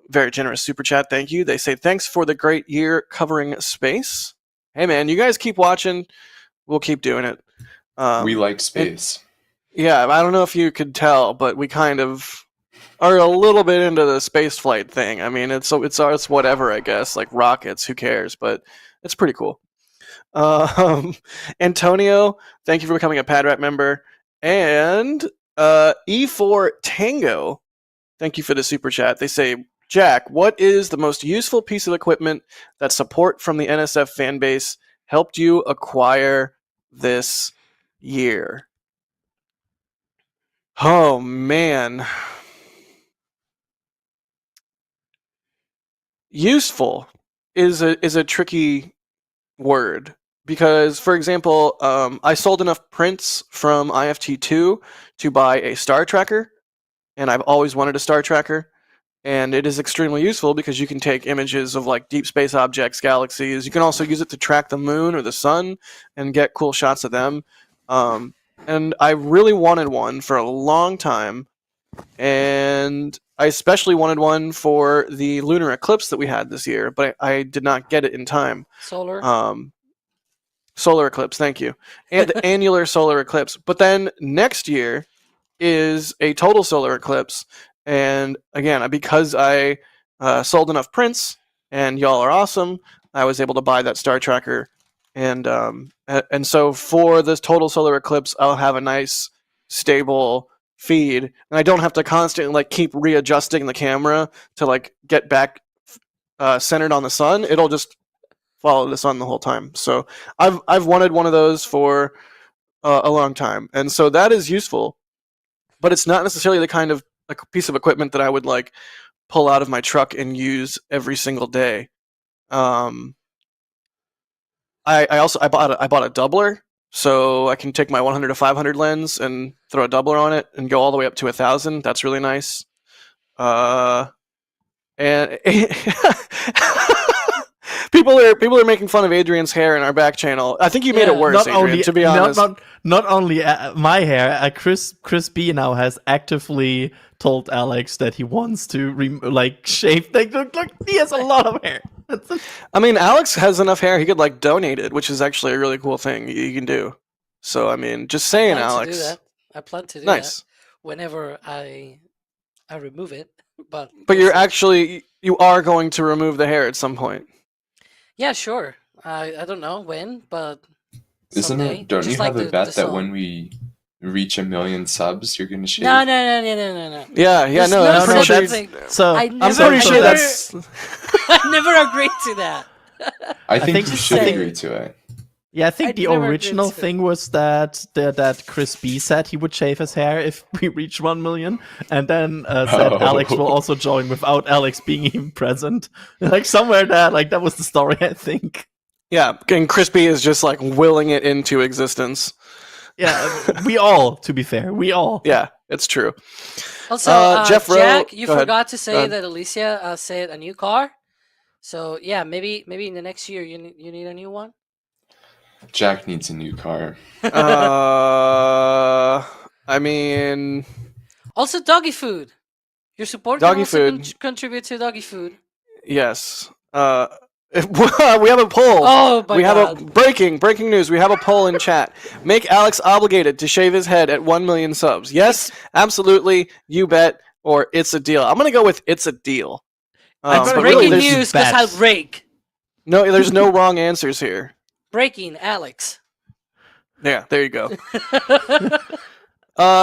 very generous super chat. Thank you. They say, thanks for the great year covering space. Hey, man, you guys keep watching. We'll keep doing it. We like space. Yeah, I don't know if you could tell, but we kind of are a little bit into the spaceflight thing. I mean, it's whatever, I guess, like rockets, who cares? But it's pretty cool. Antonio, thank you for becoming a PadRat member. And E4 Tango, thank you for the super chat. They say, Jack, what is the most useful piece of equipment that support from the NSF fan base helped you acquire this year? Oh, man. Useful is a tricky word because, for example, I sold enough prints from IFT2 to buy a star tracker, and I've always wanted a star tracker, and it is extremely useful because you can take images of like deep space objects, galaxies. You can also use it to track the moon or the sun and get cool shots of them. And I really wanted one for a long time, and I especially wanted one for the lunar eclipse that we had this year, but I did not get it in time. Solar eclipse, thank you. And the annular solar eclipse. But then next year is a total solar eclipse, and again, because I sold enough prints, and y'all are awesome, I was able to buy that star tracker. And so for this total solar eclipse, I'll have a nice, stable feed, and I don't have to constantly like keep readjusting the camera to like get back centered on the sun. It'll just follow the sun the whole time. So I've wanted one of those for a long time, and so that is useful. But it's not necessarily the kind of like piece of equipment that I would like pull out of my truck and use every single day. I bought a doubler, so I can take my 100 to 500 lens and throw a doubler on it and go all the way up to 1,000. That's really nice. And people are making fun of Adrian's hair in our back channel. I think you made it worse, Adrian, to be honest. Not only my hair, Chris B now has actively told Alex that he wants to shave. Look, he has a lot of hair. I mean, Alex has enough hair; he could donate it, which is actually a really cool thing you can do. So, I mean, just saying, Alex. I plan to do Nice. that whenever I remove it. But you are going to remove the hair at some point. Yeah, sure. I don't know when, but Isn't someday. it? Don't Just you have like a bet that song. when we reach 1 million subs, you're gonna shave? No. Yeah, There's no, I'm pretty sure. thing. So I'm pretty sure that's. I never agreed to that. I think you should say- agree to it. Yeah, I think I the never original agreed to it. thing was that Chris B said he would shave his hair if we reach 1 million, and then said Oh. Alex will also join without Alex being even present. Somewhere there, that was the story, I think. Yeah, and Crispy is just willing it into existence. Yeah, we all, to be fair, we all. Yeah, it's true. Also, Jeff Rowe- Jack, you go ahead. forgot to Go say ahead. that Alicia said a new car. So yeah, maybe in the next year you need a new one. Jack needs a new car. I mean, Also, doggy food. Your support Doggy can also food. contribute to doggy food. yes. We have a poll. Oh my we have god! a breaking news. We have a poll in chat. Make Alex obligated to shave his head at 1 million subs. Yes, absolutely. You bet, or it's a deal. I'm gonna go with it's a deal. I'm but gonna really, Breaking there's- news, because bets. I'll rake. No, there's no wrong answers here. Breaking, Alex. Yeah, there you go.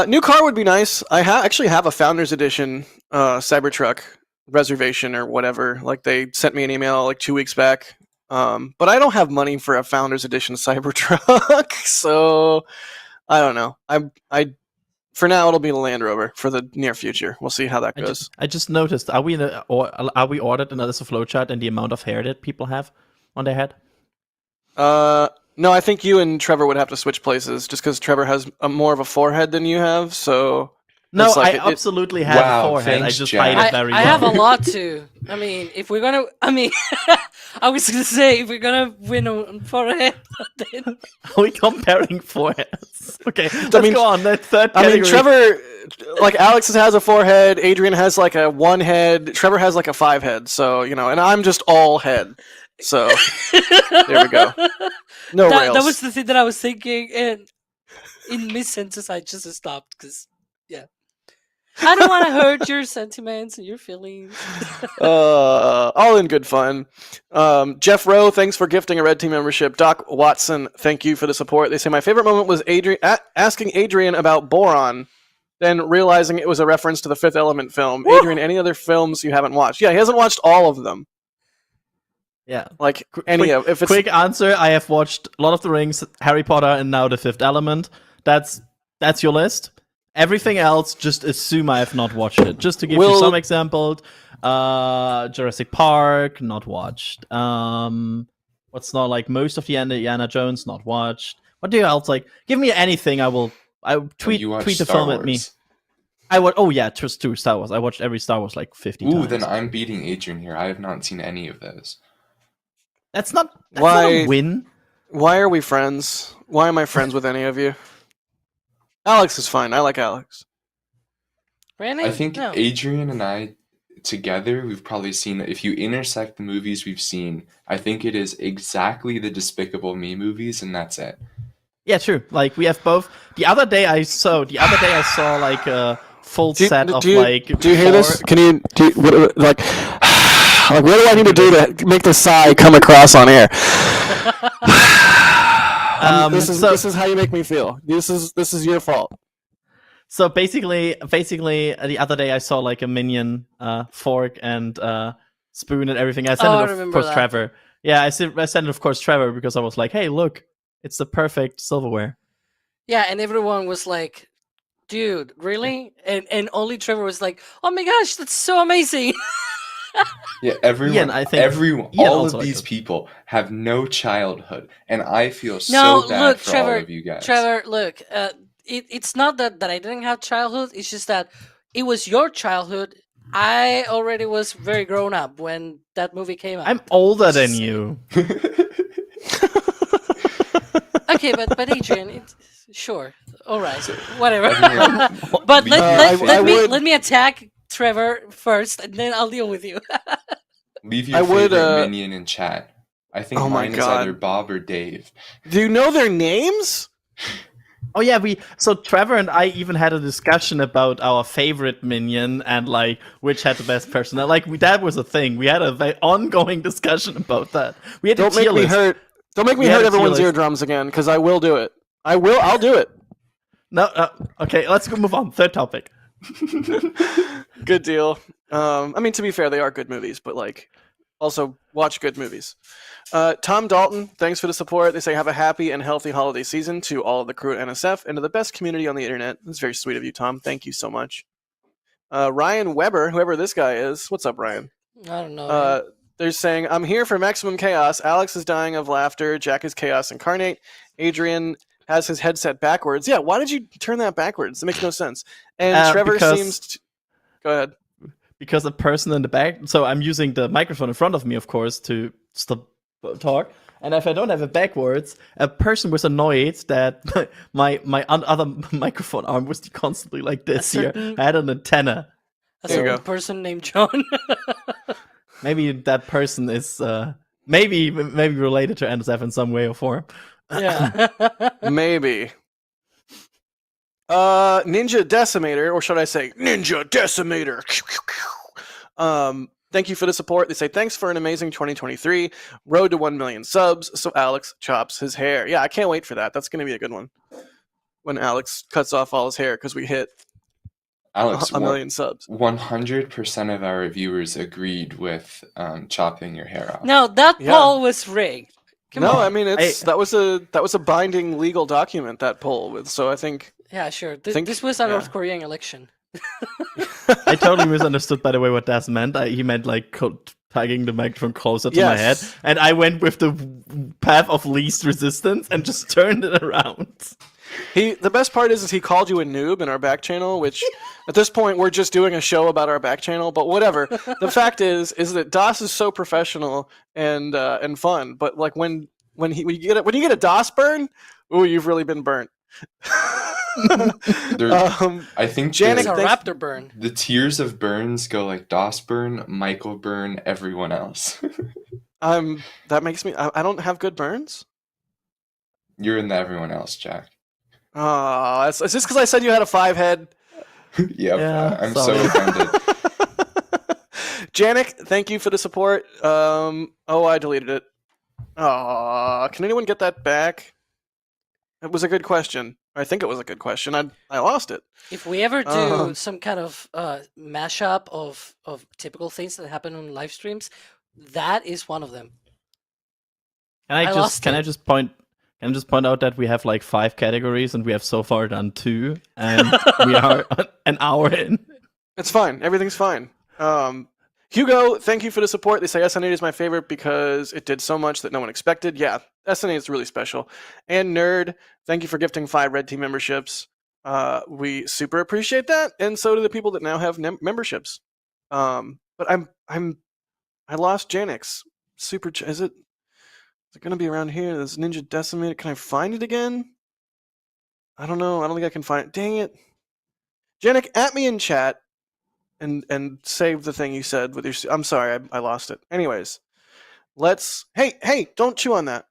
New car would be nice. I actually have a Founders Edition Cybertruck reservation or whatever. They sent me an email 2 weeks back. But I don't have money for a Founders Edition Cybertruck, so I don't know. I for now it'll be the Land Rover for the near future. We'll see how that goes. I just noticed. Are we ordered another flowchart and the amount of hair that people have on their head? No, I think you and Trevor would have to switch places just because Trevor has more of a forehead than you have. So No, it's I absolutely have Wow, a forehead. thanks, I just Jack. hide it very I well. have a lot too. I mean, if we're gonna, I was gonna say if we're gonna win on forehead, then Are we comparing foreheads? Okay, let's mean- go on. That third I category. mean, Trevor, Alex has a 4 head. Adrian has a 1 head. Trevor has a 5 head. So and I'm just all head. So there we go. No rails. that was the thing that I was thinking, and in mid sentence I just stopped because I don't want to hurt your sentiments and your feelings. All in good fun. Jeff Rowe, thanks for gifting a Red Team membership. Doc Watson, thank you for the support. They say my favorite moment was asking Adrian about boron, then realizing it was a reference to the Fifth Element film. Woo! Adrian, any other films you haven't watched? Yeah, he hasn't watched all of them. Yeah. If it's Quick answer: I have watched Lord of the Rings, Harry Potter, and now The Fifth Element. That's your list. Everything else, just assume I have not watched it. Just to give you some examples, Jurassic Park, not watched. What's not most of the Indiana Jones, not watched. What do you else like? Give me anything, I tweet You watched tweet the Star film at me. Wars. Just two Star Wars. I watched every Star Wars 50 times. Ooh, then I'm beating Adrian here. I have not seen any of those. That's not Why- a win. Why are we friends? Why am I friends with any of you? Alex is fine. I like Alex. Really? I think No. Adrian and I together, we've probably seen, if you intersect the movies we've seen, I think it is exactly the Despicable Me movies, and that's it. Yeah, true. We have both. The other day I saw a full set of do you hear this? four- Can you what do I need to do to make the sigh come across on air? This is how you make me feel. This is your fault. So basically, the other day I saw a minion fork and spoon and everything. I sent I it, of remember course, that. Trevor. Yeah, I sent it, of course, Trevor, because I was like, hey, look, it's the perfect silverware. Yeah, and everyone was like, "Dude, really?" And only Trevor was like, "Oh my gosh, that's so amazing!" Yeah, everyone, Ian, I think- everyone, Ian all also of liked these it. people have no childhood, and I feel No, so bad look, for Trevor. all of you guys. Trevor, look, it's not that I didn't have childhood. It's just that it was your childhood I already was very grown up when that movie came out. I'm older than you. Okay, but Adrian, sure, all right, whatever. Everyone, But leave your let favorite- me attack Trevor first, and then I'll deal with you. Leave your I would, favorite minion in chat. I think Oh my mine is God. either Bob or Dave. Do you know their names? Oh yeah, so Trevor and I even had a discussion about our favorite minion and like which had the best personality. Like that was a thing. We had a very ongoing discussion about that. We had Don't a make tier me list. hurt. Don't make me We had hurt a tier everyone's list. eardrums again, because I will do it. I'll do it. No, okay, let's go move on. Third topic. Good deal. I mean, to be fair, they are good movies, but like, also watch good movies. Tom Dalton, thanks for the support. They say have a happy and healthy holiday season to all of the crew at NSF and to the best community on the internet. That's very sweet of you, Tom. Thank you so much. Ryan Weber, whoever this guy is, what's up, Ryan? I don't know. They're saying, I'm here for maximum chaos. Alex is dying of laughter. Jack is chaos incarnate. Adrian has his headset backwards. Yeah, why did you turn that backwards? It makes no sense. And Trevor because- seems to... Go ahead. Because the person in the back, so I'm using the microphone in front of me, of course, to stop talk. And if I don't have it backwards, a person was annoyed that my other microphone arm was constantly like this here. I had an antenna. A There you certain go. person named John. Maybe that person is maybe related to NSF in some way or form. Yeah. Maybe. Ninja Decimator, or should I say Ninja Decimator? Thank you for the support. They say thanks for an amazing 2023. Road to 1 million subs, so Alex chops his hair. Yeah, I can't wait for that. That's going to be a good one. When Alex cuts off all his hair because we hit Alex, a million subs. 100% of our viewers agreed with chopping your hair off. No, that Yeah. poll was rigged. Come No, on. I mean that was a binding legal document, that poll, with, so I think Yeah, sure. Think- This was a yeah. North Korean election. I totally misunderstood, by the way, what Das meant. He meant like tagging the microphone closer to my head, Yes. and I went with the path of least resistance and just turned it around. the best part is he called you a noob in our back channel, which at this point we're just doing a show about our back channel, but whatever. The fact is that DOS is so professional and fun, but like when you get a DOS burn, ooh, you've really been burnt. I think Janet, It's a thanks- raptor burn. the tiers of burns go like DOS burn, Michael burn, everyone else. That makes me. I don't have good burns. You're in the everyone else, Jack. Oh, it's just because I said you had a 5 head. Yep, Yeah, I'm sorry. so offended. Janik, thank you for the support. Oh, I deleted it. Oh, can anyone get that back? It was a good question. I think it was a good question. I lost it. If we ever do Uh-huh. some kind of mashup of typical things that happen on live streams, that is one of them. Can I lost I it. just point out that we have like 5 categories and we have so far done 2, and we are an hour in. It's fine. Everything's fine. Hugo, thank you for the support. They say SN8 is my favorite because it did so much that no one expected. Yeah, SN8 is really special. And Nerd, thank you for gifting 5 Red Team memberships. We super appreciate that, and so do the people that now have memberships. But I lost Janix. Is it gonna be around here? This Ninja Decimator. Can I find it again? I don't know. I don't think I can find it. Dang it. Janik, at me in chat and save the thing you said with your. I'm sorry, I lost it. Anyways, let's. Hey! Don't chew on that.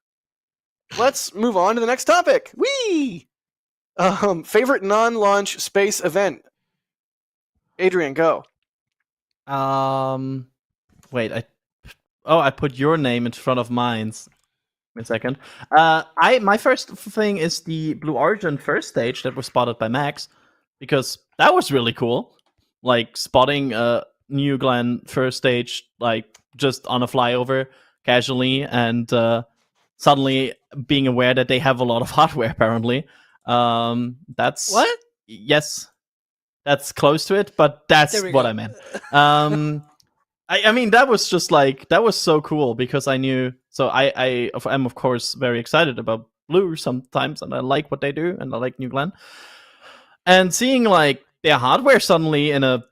Let's move on to the next topic. Whee! Favorite non-launch space event. Adrian, go. Wait, I put your name in front of mine's. Wait a second. My first thing is the Blue Origin first stage that was spotted by Max, because that was really cool. Like spotting New Glenn first stage, like just on a flyover casually, and suddenly being aware that they have a lot of hardware apparently. That's What? Yes, that's close to it, but that's There we what go. I meant. I mean, that was just like, that was so cool because I knew. So I am of course very excited about Blue sometimes, and I like what they do, and I like New Glenn. And seeing like their hardware suddenly in a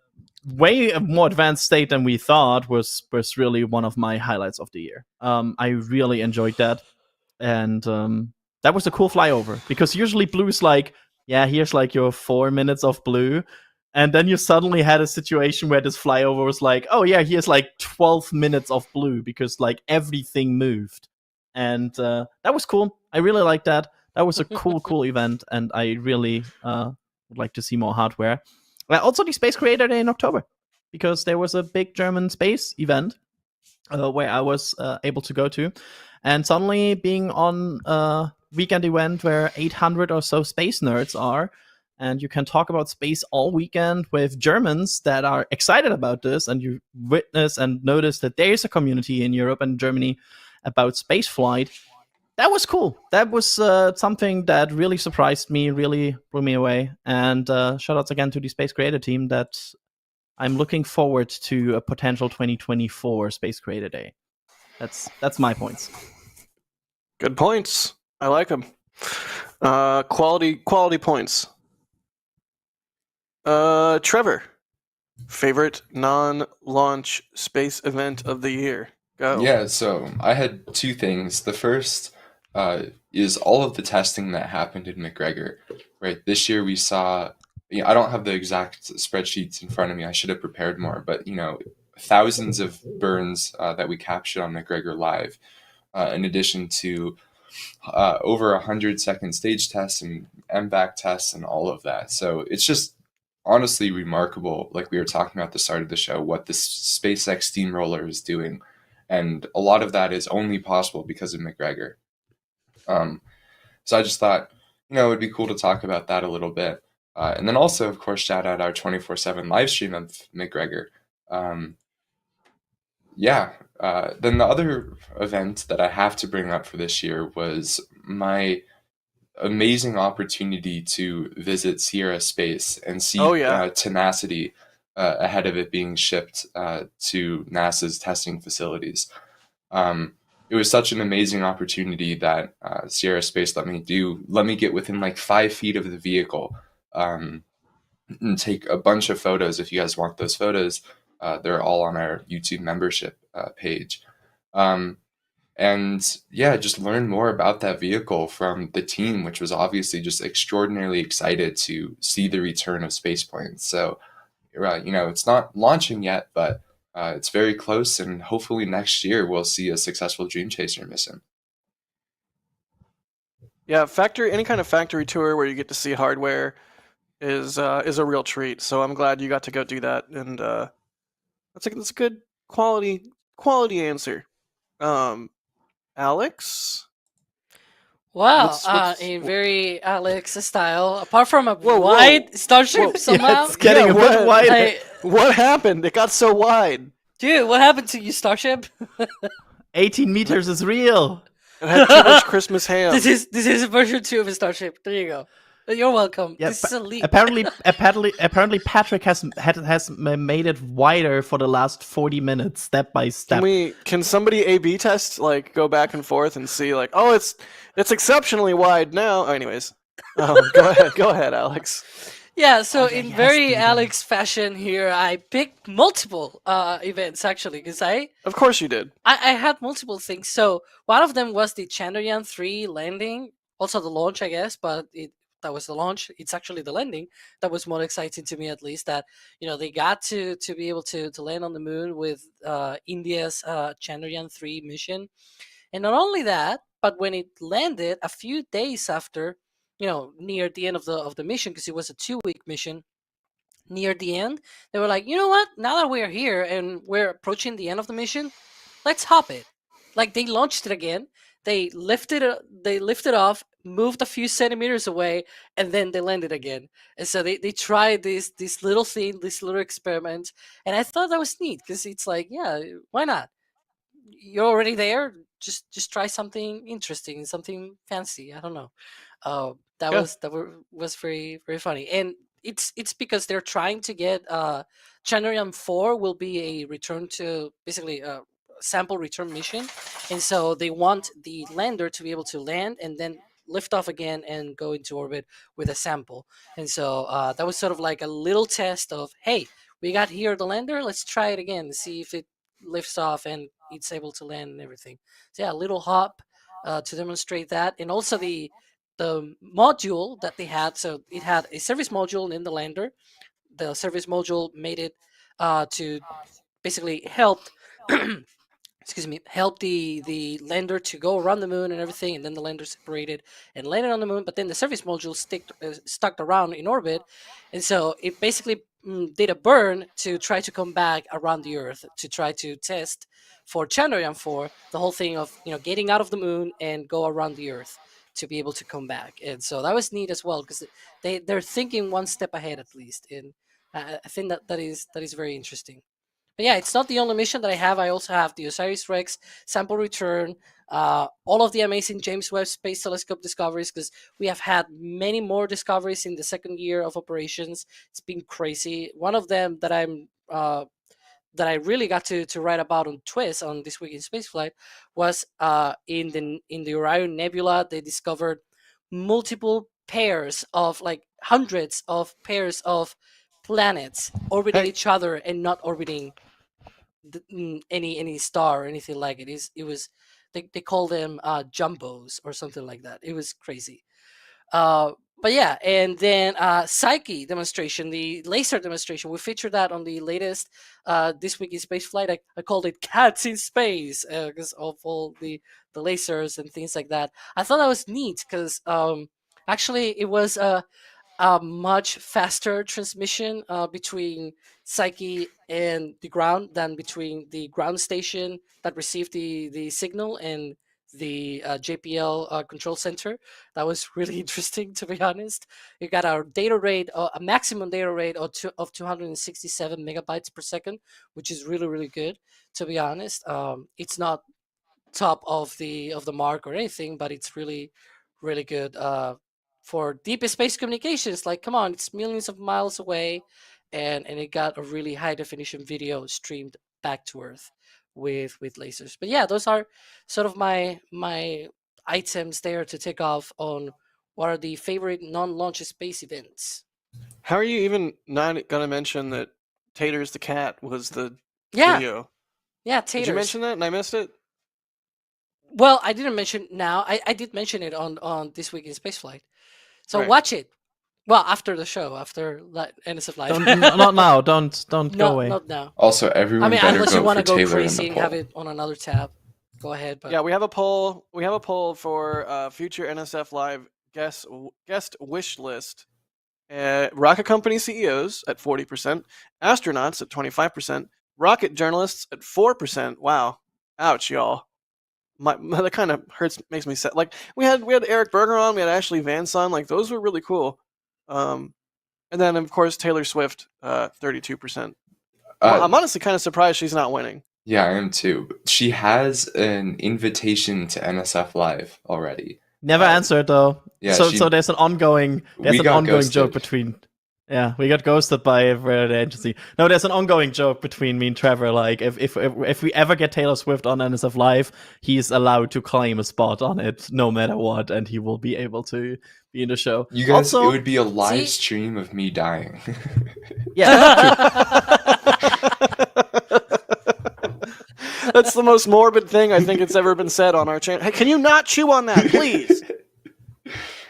way more advanced state than we thought was really one of my highlights of the year. I really enjoyed that, and that was a cool flyover because usually blue is like, yeah, here's like your 4 minutes of blue, and then you suddenly had a situation where this flyover was like, oh yeah, here's like 12 minutes of blue because like everything moved, and that was cool. I really liked that. That was a cool event, and I really would like to see more hardware. Also, the Space Creator Day in October, because there was a big German space event where I was able to go to, and suddenly being on a weekend event where 800 or so space nerds are, and you can talk about space all weekend with Germans that are excited about this, and you witness and notice that there is a community in Europe and Germany about spaceflight. That was cool. That was something that really surprised me, really blew me away. And shout outs again to the Space Creator team that I'm looking forward to a potential 2024 Space Creator Day. That's my points. Good points. I like them. Quality points. Trevor, favorite non-launch space event of the year? Go. Yeah, so I had two things. The first is all of the testing that happened in McGregor. Right, this year we saw. I don't have the exact spreadsheets in front of me. I should have prepared more, but thousands of burns that we captured on McGregor Live, in addition to over 100-second stage tests and MVAC tests and all of that. So it's just honestly remarkable, like we were talking about at the start of the show, what this SpaceX steamroller is doing. And a lot of that is only possible because of McGregor. So I just thought, it would be cool to talk about that a little bit. And then also, of course, shout out our 24/7 live stream of McGregor. Then the other event that I have to bring up for this year was my amazing opportunity to visit Sierra Space and see tenacity ahead of it being shipped to NASA's testing facilities. It was such an amazing opportunity that Sierra Space let me get within like 5 feet of the vehicle and take a bunch of photos. If you guys want those photos, they're all on our YouTube membership page. And yeah, just learn more about that vehicle from the team, which was obviously just extraordinarily excited to see the return of spaceplanes. So, it's not launching yet, but it's very close, and hopefully next year we'll see a successful Dream Chaser mission. Yeah, any kind of factory tour where you get to see hardware is a real treat. So I'm glad you got to go do that, and that's a good quality answer. Alex? Wow, in very Alex style. Apart from a wide Starship somehow. Yeah, it's getting a bit wide. What happened? It got so wide. Dude, what happened to you, Starship? 18 meters is real. It had too much Christmas ham. This is version 2 of a Starship. There you go. You're welcome. Yeah, this is a leak. Apparently, Patrick has made it wider for the last 40 minutes, step by step. Can somebody A/B test, like go back and forth and see, like, oh, it's exceptionally wide now. Anyways, go ahead, Alex. Yeah, so in very Alex fashion here, I picked multiple events actually, because Of course you did. I had multiple things. So one of them was the Chandrayaan 3 landing, also the launch, I guess, but that was the launch. It's actually the landing that was more exciting to me, at least, that they got to be able to land on the moon with India's Chandrayaan 3 mission. And not only that, but when it landed a few days after, near the end of the mission, because it was a 2-week mission, near the end, they were like, you know what, now that we're here and we're approaching the end of the mission, let's hop it. Like, they launched it again, they lifted off, moved a few centimeters away, and then they landed again. And so they tried this little thing, this little experiment, and I thought that was neat, because it's like, yeah, why not? You're already there, just try something interesting, something fancy. I don't know. That was very, very funny. And it's because they're trying to get Chandrayaan 4 will be a return to, basically, a sample return mission, and so they want the lander to be able to land and then lift off again and go into orbit with a sample. And so that was sort of like a little test of, hey, we got here the lander. Let's try it again to see if it lifts off and it's able to land and everything. So yeah, a little hop to demonstrate that, and also the module that they had. So it had a service module in the lander. The service module made it to basically helped excuse me, help the lander to go around the moon and everything, and then the lander separated and landed on the moon. But then the service module stuck around in orbit, and so it basically did a burn to try to come back around the Earth to try to test for Chandrayaan-4 the whole thing of getting out of the moon and go around the Earth to be able to come back. And so that was neat as well because they're thinking one step ahead at least, and I think that is very interesting. But yeah, it's not the only mission that I have. I also have the OSIRIS-REx sample return, all of the amazing James Webb Space Telescope discoveries, because we have had many more discoveries in the second year of operations. It's been crazy. One of them that that I really got to write about on Twist on This Week in Spaceflight was in the Orion Nebula. They discovered multiple pairs of, like, hundreds of pairs of planets orbiting each other and not orbiting any star or anything like it. It was they call them jumbos or something like that. It was crazy. But yeah, and then Psyche demonstration, the laser demonstration, we featured that on the latest This Week in Spaceflight. I called it Cats in Space because of all the lasers and things like that. I thought that was neat because actually it was a much faster transmission between Psyche and the ground than between the ground station that received the signal and the JPL control center. That was really interesting, to be honest. You got a data rate, a maximum data rate of 267 megabytes per second, which is really, really good, to be honest. It's not top of the mark or anything, but it's really, really good for deep space communications. Like, come on, it's millions of miles away, and it got a really high definition video streamed back to Earth with lasers. But yeah, those are sort of my items there to take off on what are the favorite non-launch space events. How are you even not gonna mention that Taters the cat was the video? Yeah, Taters. Did you mention that and I missed it? Well, I didn't mention now. I did mention it on This Week in Spaceflight. So Right. watch it. Well, after the show, after NSF Live. Not now. Don't go away. Not now. Also, everyone better unless you vote want for to go Taylor in crazy the and poll. have it on another tab. Go ahead. But Yeah, we have a poll. We have a poll for future NSF Live guest wish list. Rocket company CEOs at 40%, astronauts at 25%, rocket journalists at 4%. Wow, ouch, y'all. That kind of hurts, makes me sad. Like we had Eric Berger on, we had Ashley Vance on. Like those were really cool. And then of course Taylor Swift, 32%. Well, I'm honestly kind of surprised she's not winning. Yeah, I am too. She has an invitation to NSF Live already. Never answered though. Yeah, so there's an ongoing joke ghosted. between. Yeah, we got ghosted by the agency. No, there's an ongoing joke between me and Trevor. Like, if we ever get Taylor Swift on NSF Live, he's allowed to claim a spot on it no matter what, and he will be able to be in the show. You guys, also, it would be a live stream of me dying. Yeah. That's the most morbid thing I think it's ever been said on our channel. Hey, can you not chew on that, please?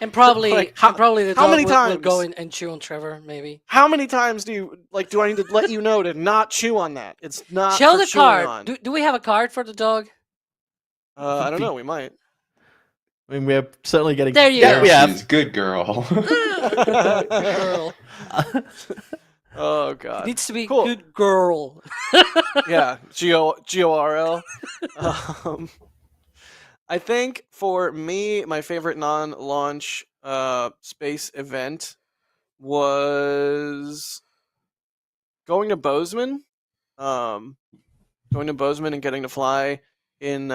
and probably Like, probably the how dog many will times? go and chew on Trevor, maybe. How many times do I need to let you know to not chew on that? It's not Show for the chewing card. on. Do we have a card for the dog? I don't know. We might. I mean, we're certainly getting. There you There go. she have. is. Good girl. Girl. Oh god. Needs to be Cool. good girl. Yeah, GORL. I think for me, my favorite non-launch space event was going to Bozeman. Going to Bozeman and getting to fly in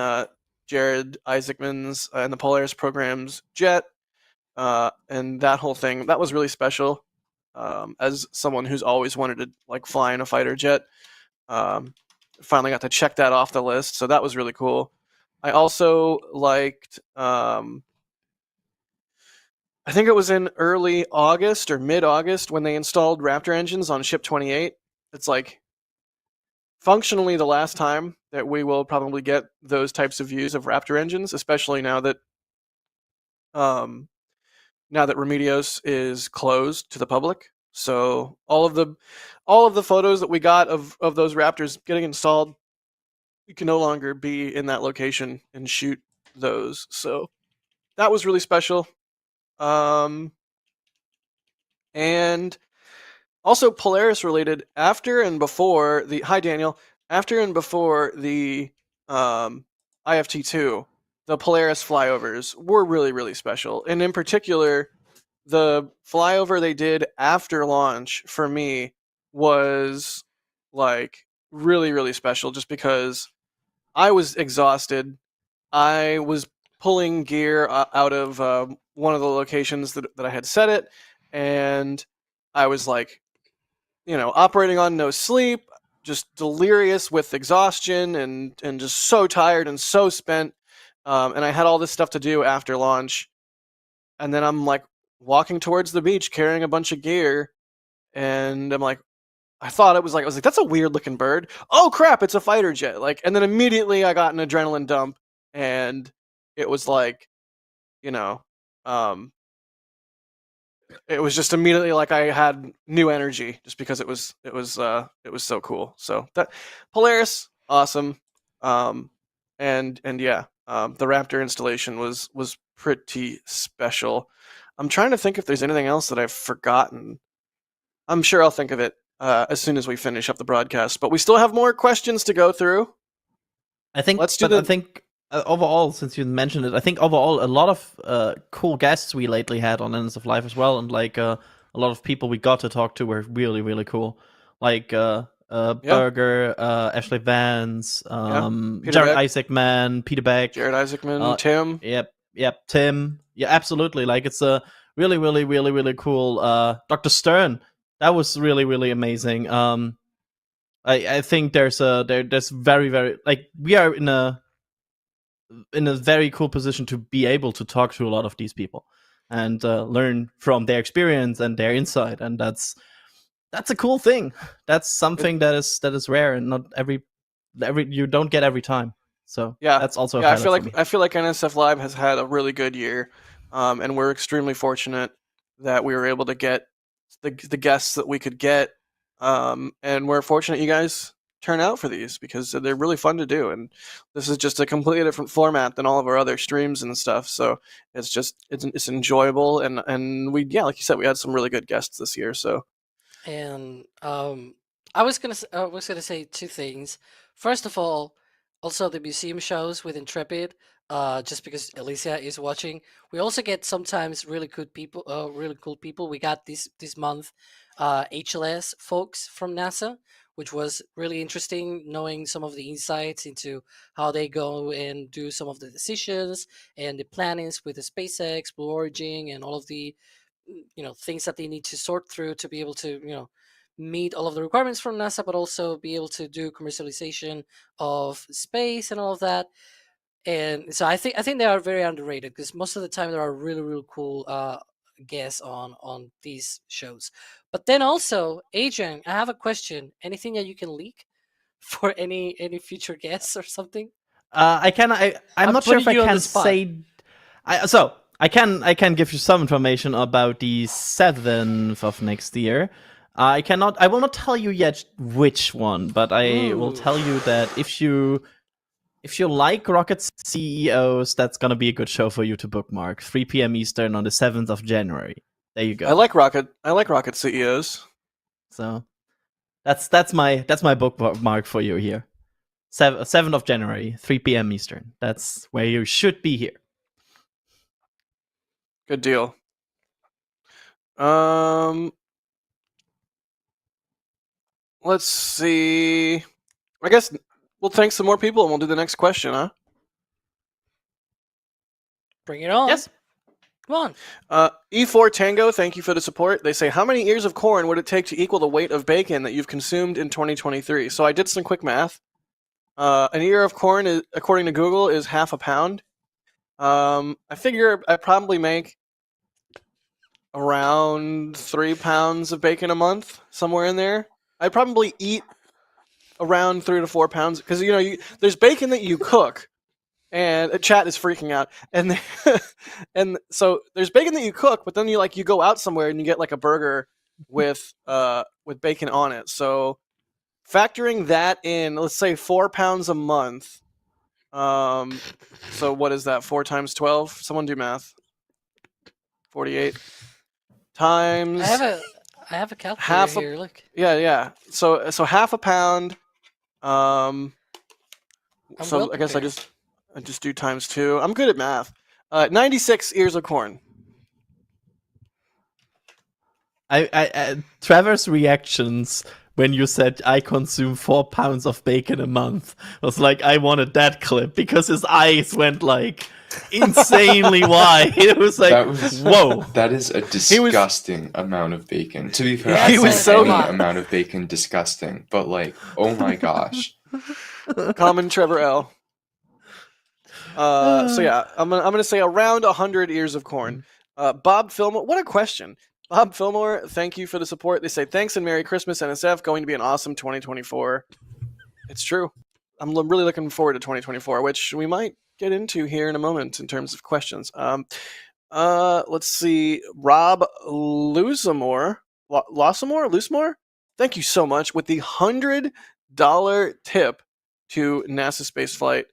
Jared Isaacman's and the Polaris program's jet, and that whole thing. That was really special. As someone who's always wanted to like fly in a fighter jet, finally got to check that off the list, so that was really cool. I also liked, I think it was in early August or mid-August when they installed Raptor engines on Ship 28. it's like functionally the last time that we will probably get those types of views of Raptor engines, especially now that Remedios is closed to the public. So all of the photos that we got of those Raptors getting installed, you can no longer be in that location and shoot those. So that was really special. And also Polaris related, after and before the IFT2, the Polaris flyovers were really, really special. And in particular, the flyover they did after launch for me was like really, really special, just because I was exhausted. I was pulling gear out of one of the locations that I had set it, and I was like, operating on no sleep, just delirious with exhaustion and just so tired and so spent. And I had all this stuff to do after launch, and then I'm like walking towards the beach carrying a bunch of gear, and I'm like, I was like, that's a weird looking bird. Oh crap, it's a fighter jet. And then immediately I got an adrenaline dump, and it was like, it was just immediately like I had new energy, just because it was so cool. So that Polaris, awesome. And yeah, the Raptor installation was pretty special. I'm trying to think if there's anything else that I've forgotten. I'm sure I'll think of it as soon as we finish up the broadcast. But we still have more questions to go through. I think. Let's do I think overall, since you mentioned it, I think overall a lot of cool guests we lately had on NSF Live as well, and a lot of people we got to talk to were really, really cool. Berger, Ashley Vance, Jared Beck. Isaacman, Peter Beck, Jared Isaacman, Tim. Yep, Tim. Yeah, absolutely. It's a really, really, really, really cool. Dr. Stern, that was really, really amazing. I think there's very, very, we are in a very cool position to be able to talk to a lot of these people and learn from their experience and their insight, and that's a cool thing. That's something that is rare and not every you don't get every time. So yeah, that's also I feel like NSF Live has had a really good year, and we're extremely fortunate that we were able to get the guests that we could get, and we're fortunate you guys turn out for these, because they're really fun to do, and this is just a completely different format than all of our other streams and stuff. So it's enjoyable, and we, like you said, we had some really good guests this year. So. And I was gonna say two things. First of all, also the museum shows with Intrepid. Just because Alicia is watching, we also get sometimes really good people. Really cool people. We got this month, HLS folks from NASA, which was really interesting, knowing some of the insights into how they go and do some of the decisions and the plannings with the SpaceX, Blue Origin, and all of the things that they need to sort through to be able to meet all of the requirements from NASA, but also be able to do commercialization of space and all of that. And so I think they are very underrated, because most of the time there are really, really cool guests on these shows. But then also, Adrian, I have a question. Anything that you can leak for any future guests or something? I'm not sure if I can say. I can give you some information about the 7th of next year. I will not tell you yet which one, but I will tell you that if you like Rocket CEOs, that's gonna be a good show for you to bookmark. 3 p.m. Eastern on the 7th of January. There you go. I like Rocket CEOs. So that's my bookmark for you here. 7th of January, 3 p.m. Eastern. That's where you should be here. Good deal. Let's see. I guess we'll thank some more people and we'll do the next question, huh? Bring it on. Yes. Come on. E4 Tango, thank you for the support. They say, how many ears of corn would it take to equal the weight of bacon that you've consumed in 2023? So I did some quick math. An ear of corn, according to Google, is half a pound. I figure I probably make around 3 pounds of bacon a month, somewhere in there. I'd probably eat around 3 to 4 pounds because there's bacon that you cook, and chat is freaking out, and and so there's bacon that you cook, but then you go out somewhere and you get like a burger with bacon on it. So factoring that in, let's say 4 pounds a month. So what is that? 4 times 12? Someone do math. 48 times. I have a calculator here. Look. Yeah. So half a pound. I'm So well I guess prepared. I just do times 2. I'm good at math. 96 ears of corn. Trevor's reactions when you said I consume 4 pounds of bacon a month was like I wanted that clip because his eyes went like insanely wide. It was like, whoa. That is a disgusting amount of bacon. To be fair, Yeah, I he was find so any hot. amount of bacon disgusting, but like, oh my gosh. Common Trevor L. So yeah, I'm gonna say around 100 ears of corn. Bob Fillmore, what a question. Bob Fillmore, thank you for the support. They say thanks and Merry Christmas, NSF. Going to be an awesome 2024. It's true. I'm really looking forward to 2024, which we might get into here in a moment in terms of questions. Let's see. Rob Loosemore. Thank you so much with the $100 tip to NASA Spaceflight.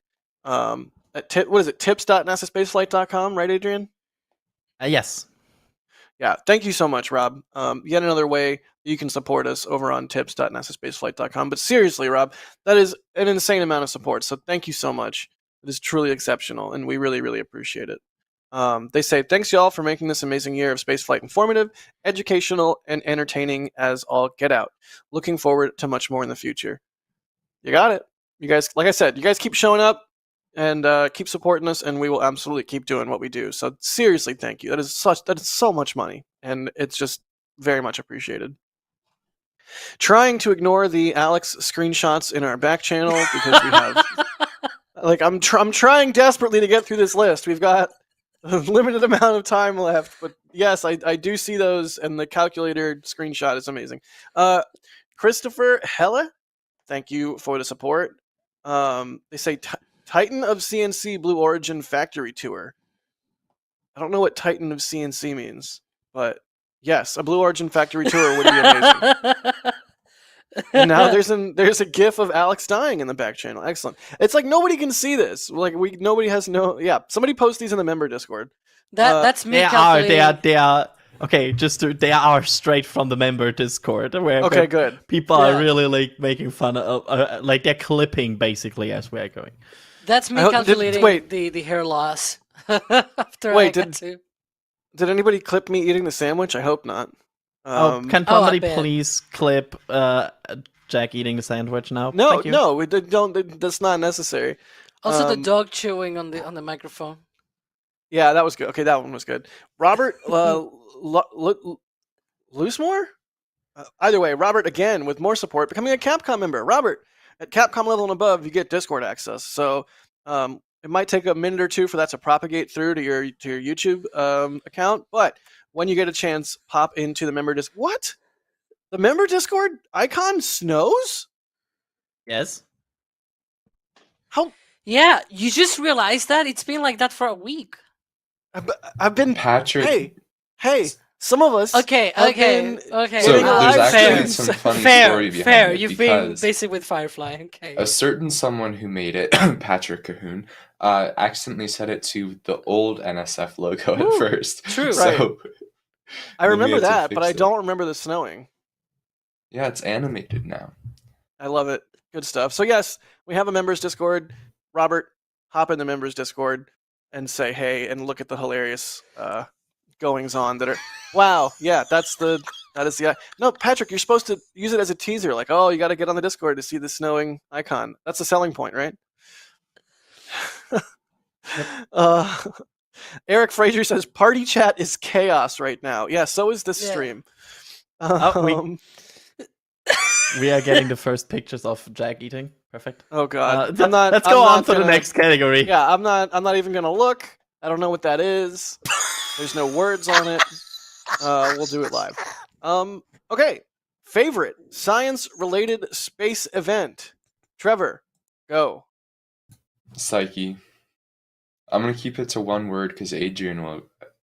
What is it? Tips.nasaspaceflight.com, right, Adrian? Yes. Yeah, thank you so much, Rob. Yet another way you can support us over on tips.nasaspaceflight.com. But seriously, Rob, that is an insane amount of support. So thank you so much. It is truly exceptional, and we really, really appreciate it. They say, thanks, y'all, for making this amazing year of spaceflight informative, educational, and entertaining as all get out. Looking forward to much more in the future. You got it. You guys, like I said, you guys keep showing up and keep supporting us, and we will absolutely keep doing what we do. So seriously, thank you. That is so much money, and it's just very much appreciated. Trying to ignore the Alex screenshots in our back channel because we have I'm trying desperately to get through this list. We've got a limited amount of time left, but yes, I do see those, and the calculator screenshot is amazing. Christopher Helle, thank you for the support. They say Titan of CNC Blue Origin Factory Tour. I don't know what Titan of CNC means, but yes, a Blue Origin Factory Tour would be amazing. And now there's a GIF of Alex dying in the back channel. Excellent. It's like nobody can see this. Like nobody has somebody post these in the member Discord. That's me. They are okay. They are straight from the member Discord. Where Good. People are really like making fun of, like they're clipping basically as we're going. That's me calculating the hair loss after Did anybody clip me eating the sandwich? I hope not. Can somebody please clip Jack eating the sandwich now? No, Thank you. no, don't. That's not necessary. Also, the dog chewing on the microphone. Yeah, that was good. Okay, that one was good. Robert Loosemore? Either way, Robert again with more support, becoming a Capcom member. Robert, at Capcom level and above, you get Discord access. So it might take a minute or two for that to propagate through to your YouTube account, but when you get a chance, pop into the member Discord. What? The member Discord icon snows? Yes. How? Yeah, you just realized that? It's been like that for a week. I've been... Patrick... Hey, some of us... Okay. So there's actually some funny story behind it. You've been busy with Firefly. Okay. A certain someone who made it, Patrick Cahoon, accidentally set it to the old NSF logo at first. True. So I remember that, but I don't remember the snowing. Yeah, it's animated now. I love it. Good stuff. So yes, we have a members Discord. Robert, hop in the members Discord and say hey and look at the hilarious goings on that are... Wow, yeah, that is the... No, Patrick, you're supposed to use it as a teaser. Like, oh, you got to get on the Discord to see the snowing icon. That's the selling point, right? Eric Frazier says, party chat is chaos right now. Yeah, so is this stream. We are getting the first pictures of Jack eating. Perfect. Oh god. Let's go on to the next category. Yeah, I'm not even gonna look. I don't know what that is. There's no words on it. We'll do it live. Okay. favorite science-related space event. Trevor, go. Psyche. I'm going to keep it to one word because Adrian will,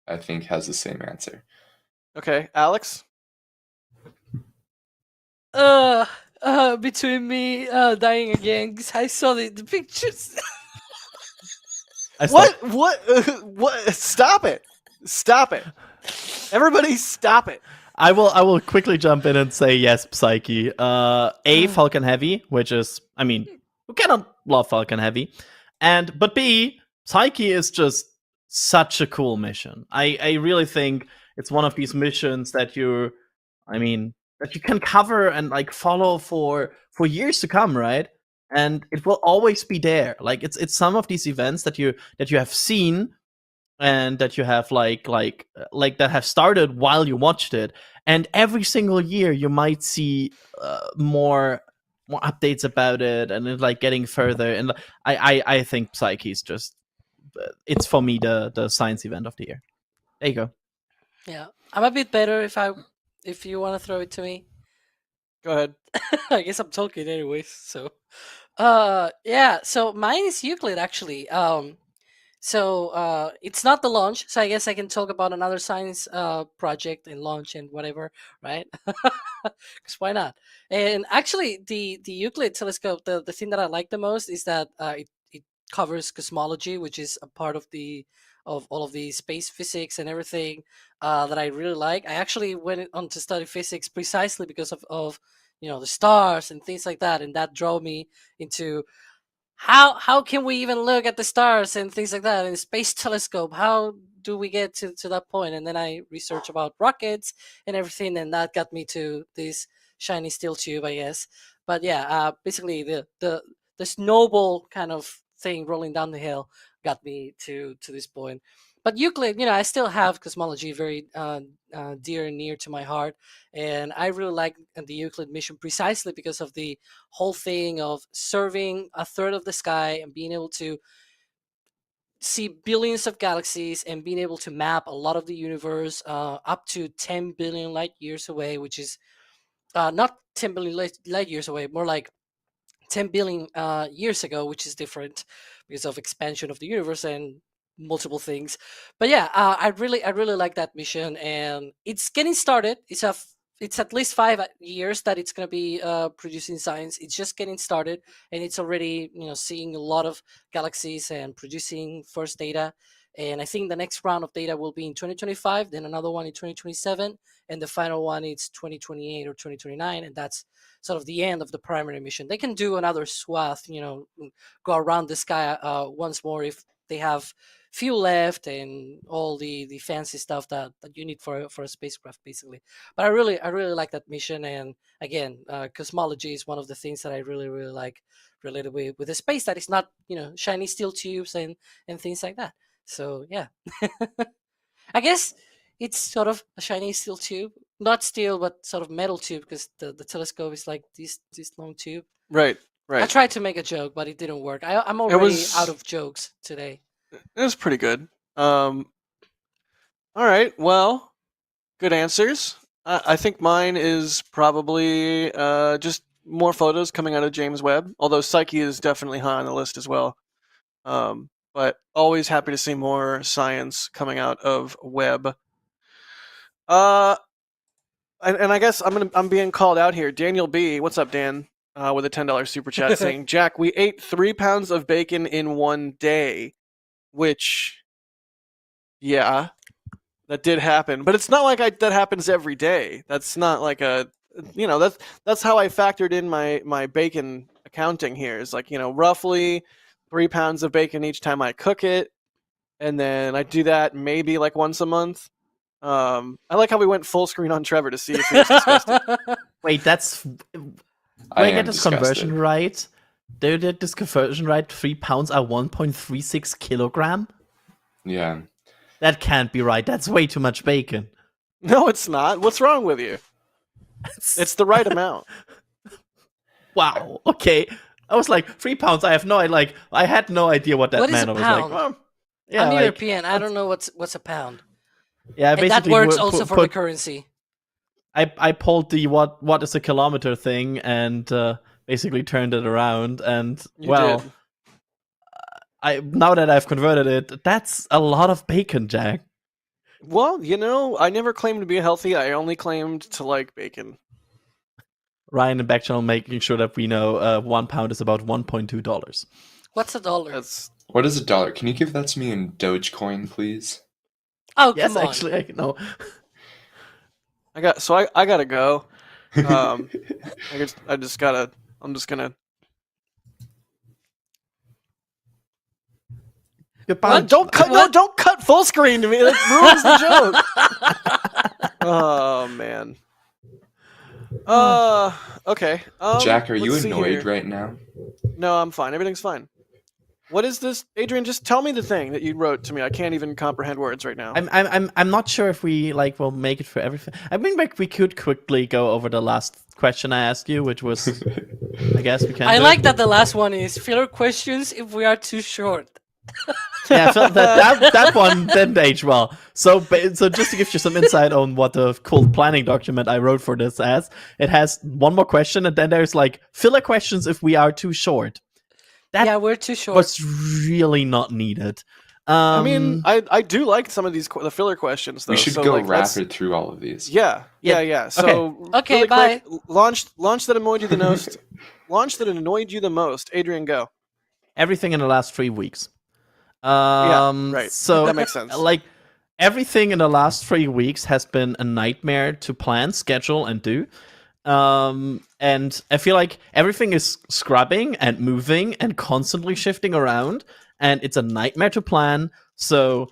I think, has the same answer. Okay, Alex? Between me dying again, 'cause I saw the pictures. What? What? Stop it. Stop it. Everybody stop it. I will quickly jump in and say yes, Psyche. Falcon Heavy, which is, I mean, who cannot love Falcon Heavy? But B, Psyche is just such a cool mission. I really think it's one of these missions that you can cover and like follow for years to come, right? And it will always be there. Like it's some of these events that you have seen and that you have like that have started while you watched it, and every single year you might see more updates about it, and it's like getting further. And I think Psyche is just it's for me the science event of the year. There you go. Yeah, I'm a bit better if you want to throw it to me. Go ahead. I guess I'm talking anyways. So, yeah. So mine is Euclid actually. So it's not the launch. So I guess I can talk about another science project and launch and whatever, right? Because why not? And actually, the Euclid telescope, the thing that I like the most is that it covers cosmology, which is a part of all of the space physics and everything that I really like. I actually went on to study physics precisely because of the stars and things like that, and that drove me into how can we even look at the stars and things like that in a space telescope? How do we get to that point? And then I researched about rockets and everything, and that got me to this shiny steel tube, I guess. But yeah, basically the snowball kind of thing rolling down the hill got me to this point. But Euclid, I still have cosmology very dear and near to my heart, and I really like the Euclid mission precisely because of the whole thing of serving a third of the sky and being able to see billions of galaxies and being able to map a lot of the universe up to 10 billion light years away, which is not 10 billion light years away, more like 10 billion years ago, which is different because of expansion of the universe and multiple things. But yeah, I really like that mission, and it's getting started. It's at least 5 years that it's going to be producing science. It's just getting started, and it's already seeing a lot of galaxies and producing first data. And I think the next round of data will be in 2025, then another one in 2027, and the final one is 2028 or 2029, and that's sort of the end of the primary mission. They can do another swath, go around the sky once more if they have fuel left and all the fancy stuff that you need for a spacecraft, basically. But I really like that mission, and again, cosmology is one of the things that I really like related with the space that is not shiny steel tubes and things like that. So yeah, I guess it's sort of a shiny steel tube, not steel but sort of metal tube, because the telescope is like this long tube. Right. I tried to make a joke, but it didn't work. I'm already out of jokes today. It was pretty good. All right. Well, good answers. I think mine is probably just more photos coming out of James Webb, although Psyche is definitely high on the list as well. But always happy to see more science coming out of Webb. And I guess I'm being called out here. Daniel B, what's up, Dan? With a $10 super chat saying, Jack, we ate 3 pounds of bacon in one day. Which, yeah, that did happen, but it's not like that happens every day. That's not like that's how I factored in my bacon accounting here. Is like roughly 3 pounds of bacon each time I cook it, and then I do that maybe like once a month. I like how we went full screen on Trevor to see if he was disgusted. Wait, I get this conversion right? Did you get this conversion right? 3 pounds are 1.36 kilogram? Yeah. That can't be right. That's way too much bacon. No, it's not. What's wrong with you? It's the right amount. Wow. Okay. I was like, 3 pounds. I had no idea what that meant. What is a pound? I was like, yeah, I'm European. I don't know what's a pound. Yeah, and that works also for the currency. I pulled the what is a kilometer thing and basically turned it around, and You did. now that I've converted it, that's a lot of bacon, Jack. Well, I never claimed to be healthy. I only claimed to like bacon. Ryan and Backchannel making sure that we know 1 pound is about $1.2. What's a dollar? That's What is $1? Can you give that to me in Dogecoin, please? Oh, Yes, come on. actually, I know. I gotta go. I'm just gonna. Goodbye. Don't cut! No, don't cut full screen to me. That ruins the joke. Oh man. Okay. Jack, are you let's see annoyed here. right now? No, I'm fine. Everything's fine. What is this, Adrian? Just tell me the thing that you wrote to me. I can't even comprehend words right now. I'm not sure if we will make it for everything. I mean, we could quickly go over the last question I asked you, which was, I guess we can. I like that the last one is filler questions if we are too short. Yeah, I felt that one didn't age well. So just to give you some insight on what the cool planning document I wrote for this it has one more question, and then there's like filler questions if we are too short. That we're too short. was really not needed. I mean, I do like some of the filler questions though. We should so, go like, rapid through all of these. Yeah. So Okay, really bye. quick, launch that annoyed you the most. Launch that annoyed you the most. Adrian, go. Everything in the last 3 weeks. Right. So That makes sense. Like everything in the last 3 weeks has been a nightmare to plan, schedule, and do. And I feel like everything is scrubbing and moving and constantly shifting around, and it's a nightmare to plan. So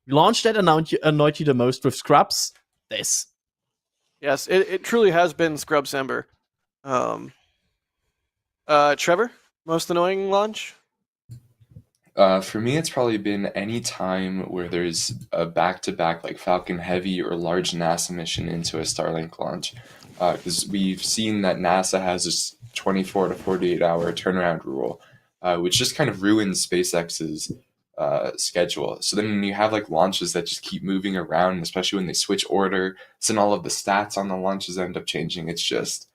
launch that annoyed you the most with scrubs. This. Yes, it truly has been Scrubsember. Trevor, most annoying launch? For me, it's probably been any time where there's a back-to-back like Falcon Heavy or large NASA mission into a Starlink launch. Because we've seen that NASA has this 24 to 48 hour turnaround rule, which just kind of ruins SpaceX's schedule. So then when you have like launches that just keep moving around, especially when they switch order, so then all of the stats on the launches end up changing. It's just,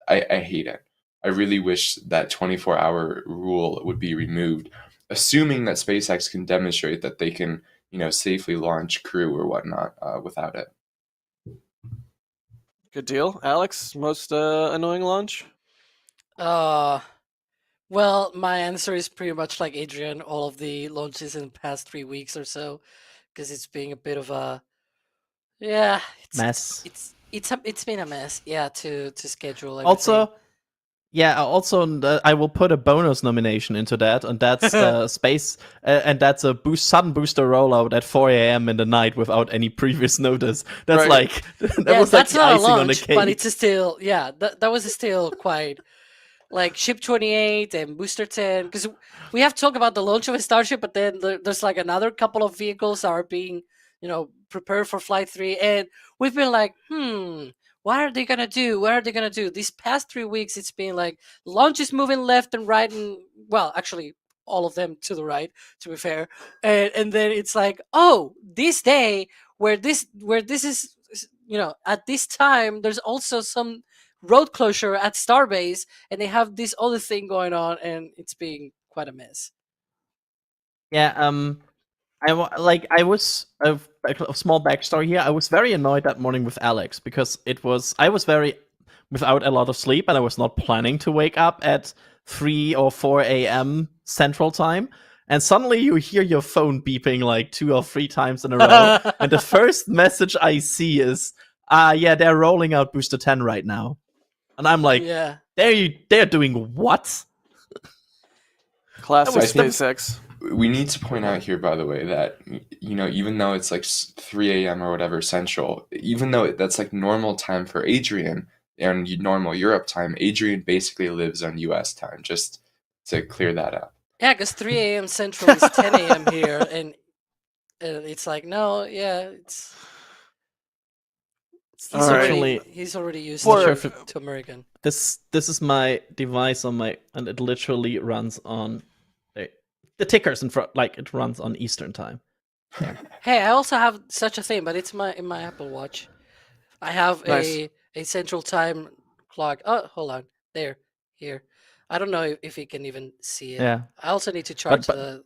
I hate it. I really wish that 24-hour rule would be removed, assuming that SpaceX can demonstrate that they can, safely launch crew or whatnot without it. Good deal. Alex, most annoying launch? Well, my answer is pretty much like Adrian. All of the launches in the past 3 weeks or so, because it's being a bit of a Mess. It's been a mess. Yeah, to schedule everything. Also, I will put a bonus nomination into that, and that's space, and that's a sudden booster rollout at 4 a.m. in the night without any previous notice. That's Right. like was that's like the not a icing on the launch, cake. but it's still that was still quite like Ship 28 and Booster 10, because we have talked about the launch of a Starship, but then there's like another couple of vehicles that are being prepared for Flight 3, and we've been like, what are they gonna do? What are they gonna do? These past 3 weeks, it's been like launch is moving left and right, and well, actually, all of them to the right, to be fair. And then it's like, oh, this day where this is, at this time, there's also some road closure at Starbase, and they have this other thing going on, and it's being quite a mess. Yeah, I was a small backstory here. I was very annoyed that morning with Alex because I was very without a lot of sleep, and I was not planning to wake up at 3 or 4 a.m. Central Time. And suddenly you hear your phone beeping like 2 or 3 times in a row, and the first message I see is, they're rolling out Booster 10 right now, and I'm like, Yeah. they're doing what? Classic I think- SpaceX. We need to point out here, by the way, that, even though it's like 3 a.m. or whatever Central, even though that's like normal time for Adrian and normal Europe time, Adrian basically lives on US time, just to clear that up. Yeah, because 3 a.m. Central is 10 a.m. here, and it's like, no, it's All right. he's already used For- to American. This is my device and it literally runs on the tickers in front, like it runs on Eastern time. Hey, I also have such a thing, but it's in my Apple Watch. I have Nice. a central time clock. Oh, hold on. There, here. I don't know if you can even see it. Yeah. I also need to charge but-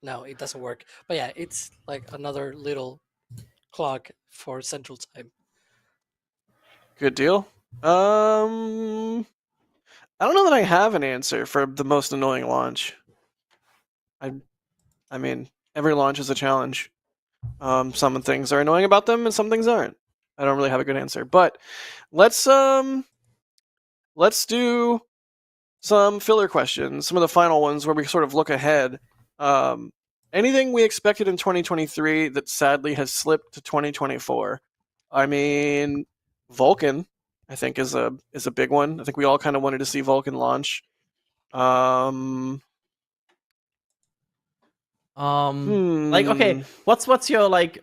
No, it doesn't work. But yeah, it's like another little clock for central time. Good deal. I don't know that I have an answer for the most annoying launch. I mean, every launch is a challenge. Some things are annoying about them, and some things aren't. I don't really have a good answer, but let's do some filler questions, some of the final ones where we sort of look ahead. Anything we expected in 2023 that sadly has slipped to 2024? I mean, Vulcan, I think is a big one. I think we all kind of wanted to see Vulcan launch. Like, okay, what's your like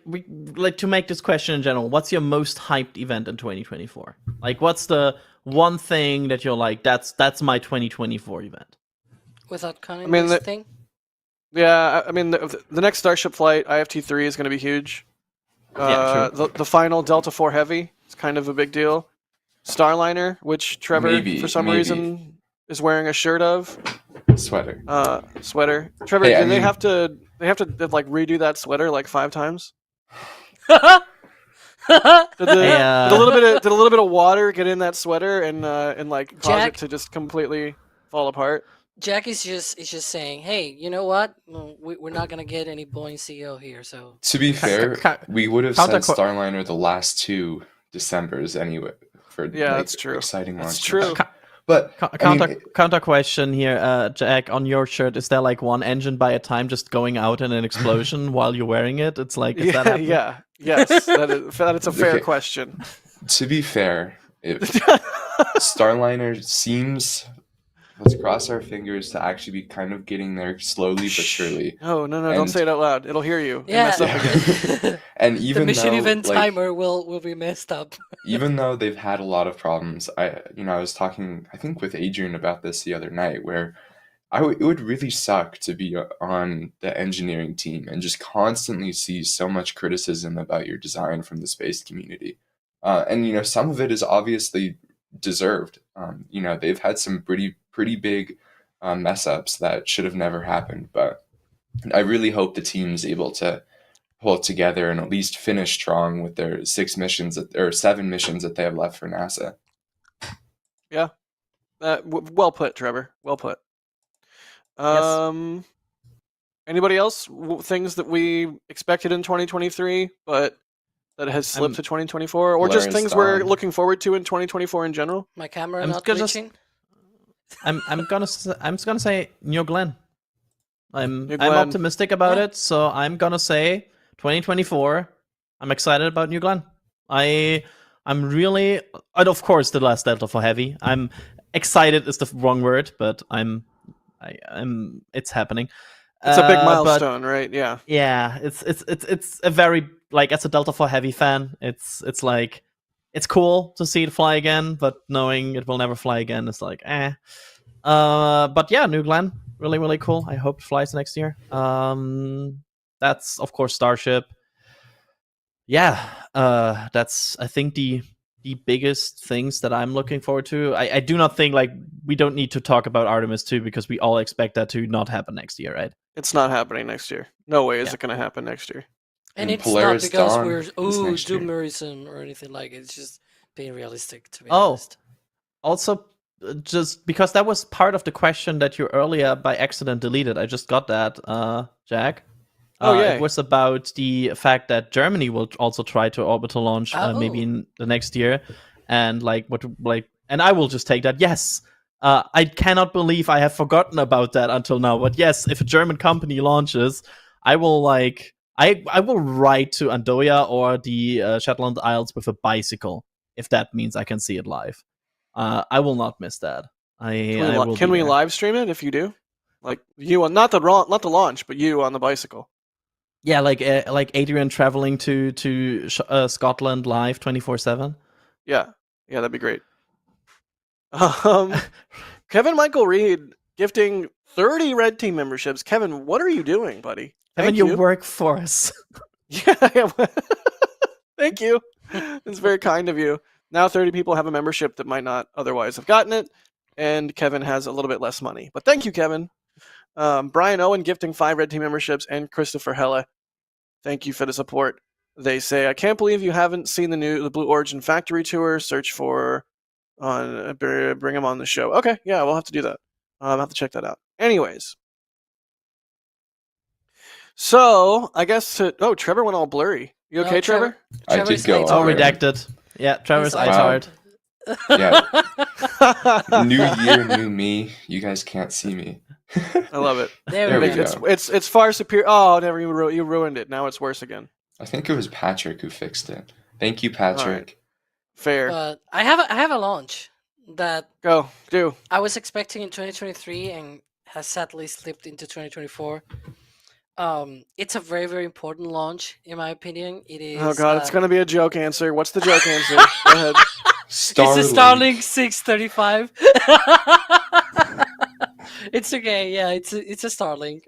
to make this question in general? What's your most hyped event in 2024? Like, what's the one thing that you're like, that's my 2024 event? Without counting this thing? Yeah, I mean, the next Starship flight, IFT-3, is going to be huge. Yeah, true. The final Delta IV Heavy is kind of a big deal. Starliner, which Trevor, for some reason, is wearing a shirt of. Sweater. Trevor, Hey, they have to like redo that sweater like 5 times? Did a little bit of water get in that sweater and like cause it to just completely fall apart? Jack is just saying, hey, you know what? We're not gonna get any Boeing CEO here. So to be fair, we would have sent Starliner the last 2 Decembers anyway for that's true. Exciting launch. That's true. But counter question here, Jack. On your shirt, is there like one engine by a time just going out in an explosion while you're wearing it? It's like, is that happening? Yes, that is a fair question. To be fair, Starliner seems, let's cross our fingers, to actually be kind of getting there slowly but surely. Oh no, don't say it out loud. It'll hear you. Yeah. Again. And even the mission though, event timer will be messed up. Even though they've had a lot of problems, I was talking, I think, with Adrian about this the other night, where it would really suck to be on the engineering team and just constantly see so much criticism about your design from the space community. And some of it is obviously deserved. They've had some pretty big mess ups that should have never happened, but I really hope the team's able to pull it together and at least finish strong with their 7 missions that they have left for NASA. Yeah. Well put, Trevor. Well put. Yes. Anybody else? Things that we expected in 2023, but that has slipped to 2024, or just things we're looking forward to in 2024 in general? My camera not glitching. I'm gonna say New Glenn. I'm optimistic about it, so I'm gonna say 2024. I'm excited about New Glenn. I'm really, and of course, the last Delta for Heavy. I'm excited is the wrong word, but it's happening. It's a big milestone, right? Yeah. Yeah, it's a very, like, as a Delta for Heavy fan, it's like, it's cool to see it fly again, but knowing it will never fly again is like, eh. But yeah, New Glenn, really, really cool. I hope it flies next year. That's, of course, Starship. Yeah, that's, I think, the biggest things that I'm looking forward to. I do not think, like, we don't need to talk about Artemis 2 because we all expect that to not happen next year, right? It's not happening next year. No way is it going to happen next year. And it's Polaris not because Dawn we're doomerism or anything like it. It's just being realistic, to be honest. Also, just because that was part of the question that you earlier by accident deleted. I just got that, Jack. It was about the fact that Germany will also try to orbital launch maybe in the next year, and and I will just take that. Yes, I cannot believe I have forgotten about that until now. But yes, if a German company launches, I will I will ride to Andoya or the Shetland Isles with a bicycle if that means I can see it live. I will not miss that. Can we live stream it if you do? Like you, not the launch, but you on the bicycle. Yeah, like Adrian traveling to Scotland live 24/7. Yeah, that'd be great. Kevin Michael Reed gifting 30 Red Team memberships. Kevin, what are you doing, buddy? Kevin, you work for us. Yeah. Thank you. It's very kind of you. Now 30 people have a membership that might not otherwise have gotten it, and Kevin has a little bit less money. But thank you, Kevin. Brian Owen gifting 5 Red Team memberships, and Christopher Hella, thank you for the support. They say, I can't believe you haven't seen the Blue Origin factory tour. Search for bring them on the show. Okay, yeah, we'll have to do that. I'll have to check that out. Anyways. So, I guess Trevor went all blurry. You okay, Trevor? I did Trevor's go late. all Oh, right. redacted. Yeah, Trevor's He's iTard. Yeah. New year, new me. You guys can't see me. I love it. There we go. It's far superior. Oh, never you ruined it. Now it's worse again. I think it was Patrick who fixed it. Thank you, Patrick. Right. Fair. But I have a launch that Go do. I was expecting in 2023 and has sadly slipped into 2024. It's a very, very important launch, in my opinion. It is. Oh god, it's gonna be a joke answer. What's the joke answer? Go ahead. It's the Starlink 635. It's okay. Yeah, it's a Starlink.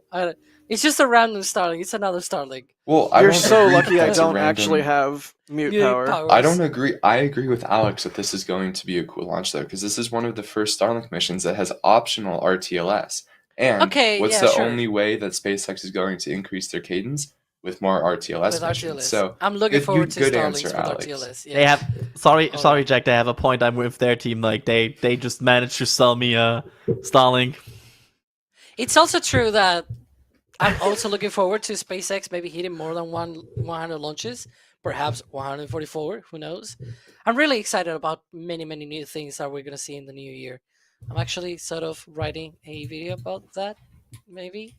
It's just a random Starlink. It's another Starlink. Well, You're so lucky I don't actually have mute power. I don't agree. I agree with Alex that this is going to be a cool launch, though, because this is one of the first Starlink missions that has optional RTLS. And what's the only way that SpaceX is going to increase their cadence? With more RTLS missions. So I'm looking forward to good Starlinks answer, with Alex. RTLS. Yeah. They have sorry, Jack. They have a point. I'm with their team. Like they just managed to sell me a Starlink. It's also true that I'm also looking forward to SpaceX maybe hitting more than 100 launches, perhaps 144. Who knows? I'm really excited about many new things that we're gonna see in the new year. I'm actually sort of writing a video about that. Maybe,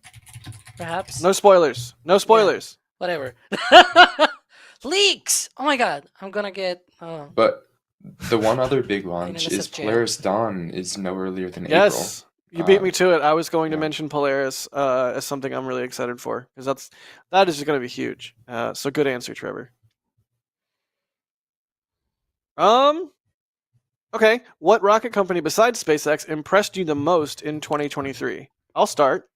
perhaps. No spoilers. No spoilers. Yeah, whatever. Leaks. Oh my god, I'm gonna get. But the one other big launch NSF is jam. Polaris Dawn is no earlier than Yes. April. You beat me to it. I was going to yeah. mention Polaris as something I'm really excited for because that is going to be huge. So good answer, Trevor. Okay. What rocket company besides SpaceX impressed you the most in 2023? I'll start,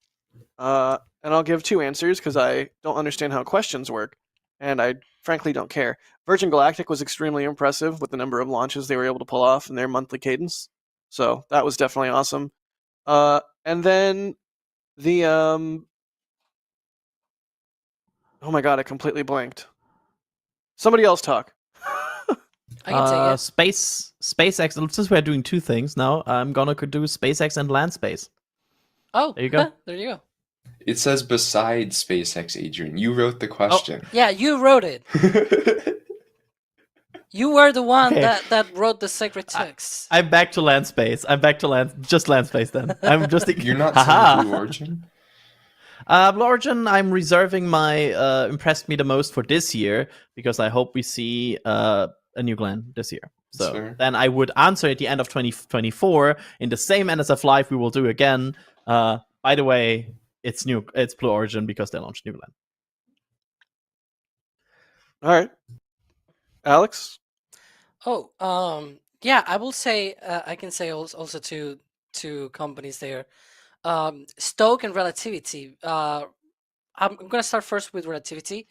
and I'll give 2 answers because I don't understand how questions work, and I frankly don't care. Virgin Galactic was extremely impressive with the number of launches they were able to pull off in their monthly cadence, so that was definitely awesome. And then the oh my god, I completely blanked. Somebody else talk. I can take it. SpaceX. Since we're doing 2 things now, I'm gonna do SpaceX and land space. Oh, there you go. There you go. It says besides SpaceX, Adrian. You wrote the question. Yeah, you wrote it. You were the one Okay. that wrote the sacred text. I'm back to land space. I'm back to land space then. I'm just. You're not Haha. saying Blue Origin? Blue Origin, I'm reserving my impressed me the most for this year because I hope we see a new Glenn this year. So Sure. then I would answer at the end of 2024 in the same NSF Live we will do again. By the way, it's Blue Origin because they launched New Glenn. All right, Alex. Oh, yeah, I will say I can say also two companies there, Stoke and Relativity. I'm gonna start first with Relativity.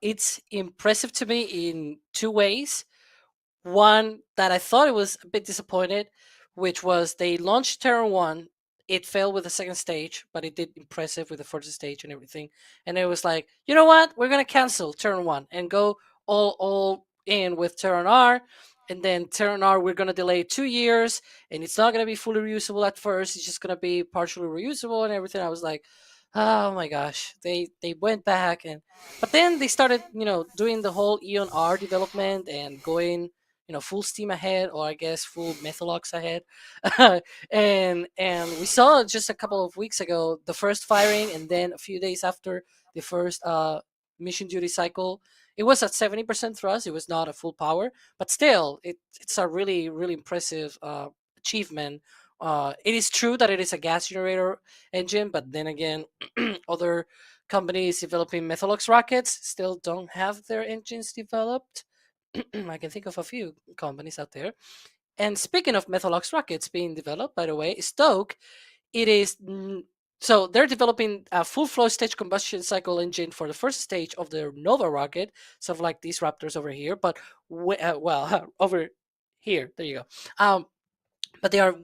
It's impressive to me in 2 ways. One that I thought it was a bit disappointed, which was they launched Terran 1. It failed with the second stage, but it did impressive with the first stage and everything. And it was like, you know what? We're gonna cancel Terran 1 and go all in with Terran R. And then Terran R, we're gonna delay 2 years, and it's not gonna be fully reusable at first. It's just gonna be partially reusable and everything. I was like, oh my gosh, they went back but then they started doing the whole Eon R development and going full steam ahead, or I guess full Methalox ahead. and we saw just a couple of weeks ago the first firing, and then a few days after the first mission duty cycle, it was at 70% thrust. It was not a full power, but still it's a really impressive achievement. It is true that it is a gas generator engine, but then again, other companies developing Methalox rockets still don't have their engines developed. I can think of a few companies out there. And speaking of Methalox rockets being developed, by the way, Stoke, it is so they're developing a full flow stage combustion cycle engine for the first stage of their Nova rocket, sort of like these Raptors over here, but over here. There you go. But they are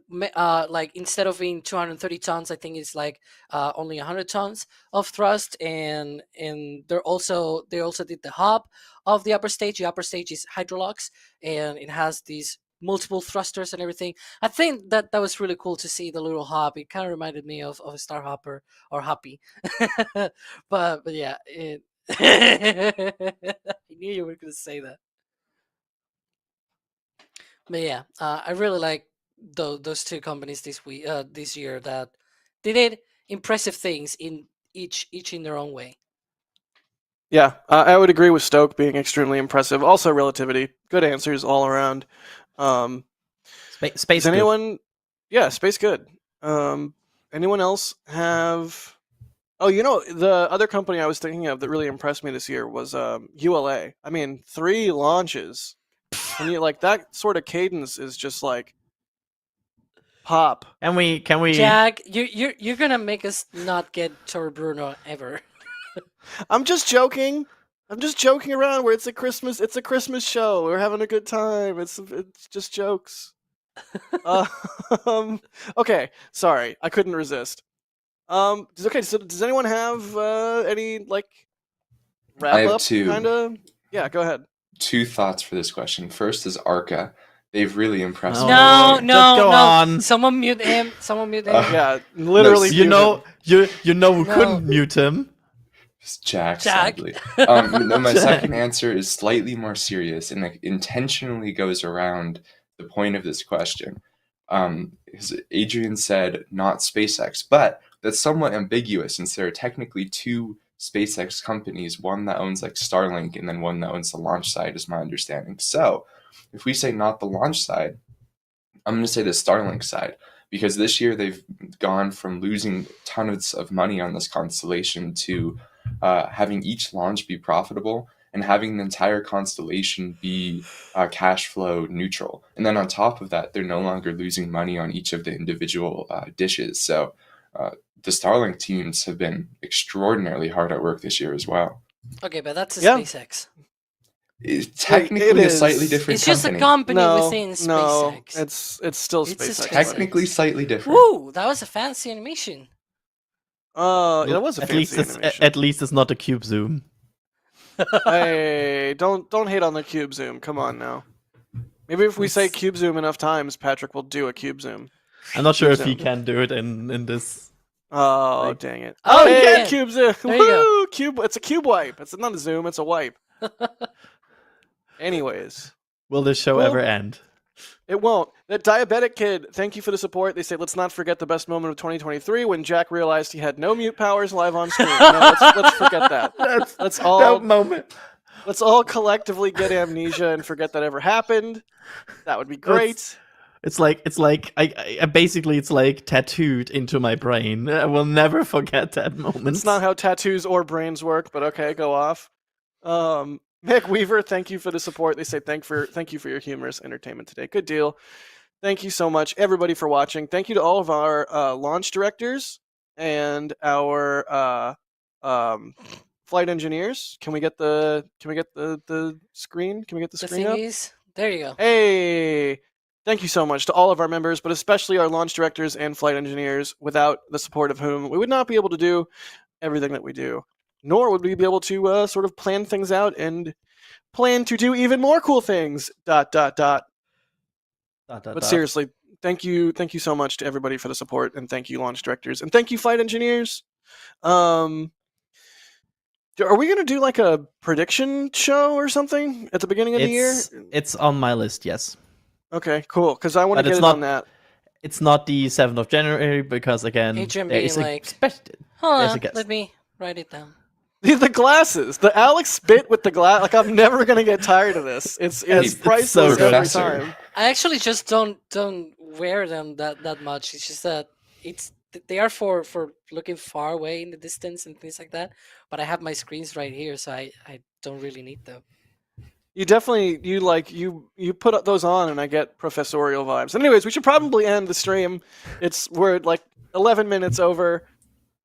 like, instead of being 230 tons, I think it's like only 100 tons of thrust, and they also did the hub of the upper stage. The upper stage is hydrolox, and it has these multiple thrusters and everything. I think that was really cool to see the little hub. It kind of reminded me of a Star Hopper or Happy, but yeah, I knew you were going to say that. But yeah, I really like those two companies this year that they did impressive things in each in their own way. Yeah, I would agree with Stoke being extremely impressive. Also, Relativity, good answers all around. Space Does good. anyone? Yeah, space good. Anyone else have? Oh, the other company I was thinking of that really impressed me this year was ULA. I mean, 3 launches. And like that sort of cadence is just like pop. Can we? Jack, you're gonna make us not get Tor Bruno ever. I'm just joking. I'm just joking around. Where it's a Christmas show. We're having a good time. It's just jokes. Okay, sorry, I couldn't resist. Okay, so does anyone have any like wrap I have up? 2. Kind of. Yeah, go ahead. 2 thoughts for this question. First is Arca. They've really impressed me. No, just go no. on. Someone mute him. Someone mute him. Yeah, literally. You know who No. couldn't mute him? It's Jack, Jack. sadly. No, my second answer is slightly more serious and it intentionally goes around the point of this question. Adrian said not SpaceX, but that's somewhat ambiguous since there are technically 2 SpaceX companies, one that owns like Starlink and then one that owns the launch side, is my understanding. So if we say not the launch side, I'm going to say the Starlink side, because this year they've gone from losing tons of money on this constellation to having each launch be profitable and having the entire constellation be cash flow neutral. And then on top of that, they're no longer losing money on each of the individual dishes. So the Starlink teams have been extraordinarily hard at work this year as well. Okay, but that's a Yeah. SpaceX. It's technically It a is. slightly different It's just company. a company No, within no, SpaceX. it's still It's a SpaceX. SpaceX. Technically slightly different. Woo! That was a fancy animation. That was a at fancy least it's animation. at least it's not a cube zoom. Hey, don't hate on the cube zoom. Come on now. Maybe if we say cube zoom enough times, Patrick will do a cube zoom. I'm not sure if Cube he zoom. can do it in this. Oh, Like- dang it. Oh, hey, you can. cube zoom. There you go. Woo! Cube. It's a cube wipe. It's not a zoom. It's a wipe. Anyways, Will this show Well- ever end? it won't. That diabetic kid, thank you for the support. They say, let's not forget the best moment of 2023 when Jack realized he had no mute powers live on screen. No, let's forget that. Let's all That moment. Let's all collectively get amnesia and forget that ever happened. That would be great. It's like I basically it's like tattooed into my brain. I will never forget that moment. It's not how tattoos or brains work, but okay, go off. Mick Weaver, thank you for the support. They say thank you for your humorous entertainment today. Good deal. Thank you so much, everybody, for watching. Thank you to all of our launch directors and our flight engineers. Can we get the screen? Can we get the The screen up? thingies. There you go. Hey, thank you so much to all of our members, but especially our launch directors and flight engineers, without the support of whom we would not be able to do everything that we do, nor would we be able to sort of plan things out and plan to do even more cool things. ... But seriously, thank you so much to everybody for the support, and thank you launch directors, and thank you flight engineers. Are we gonna do like a prediction show or something at the beginning of the year? It's on my list, yes. Okay, cool. Because I want to But get it's it not- on that. It's not the 7th of January because again, Adrian there being is a like, special. Hold There's on, a guess. let me write it down. The glasses, the Alex spit with the glass. Like I'm never gonna get tired of this. It's It's priceless so every Professor. time. I actually just don't wear them that much. It's just that they are for looking far away in the distance and things like that. But I have my screens right here, so I don't really need them. You definitely you put those on, and I get professorial vibes. Anyways, we should probably end the stream. We're like 11 minutes over.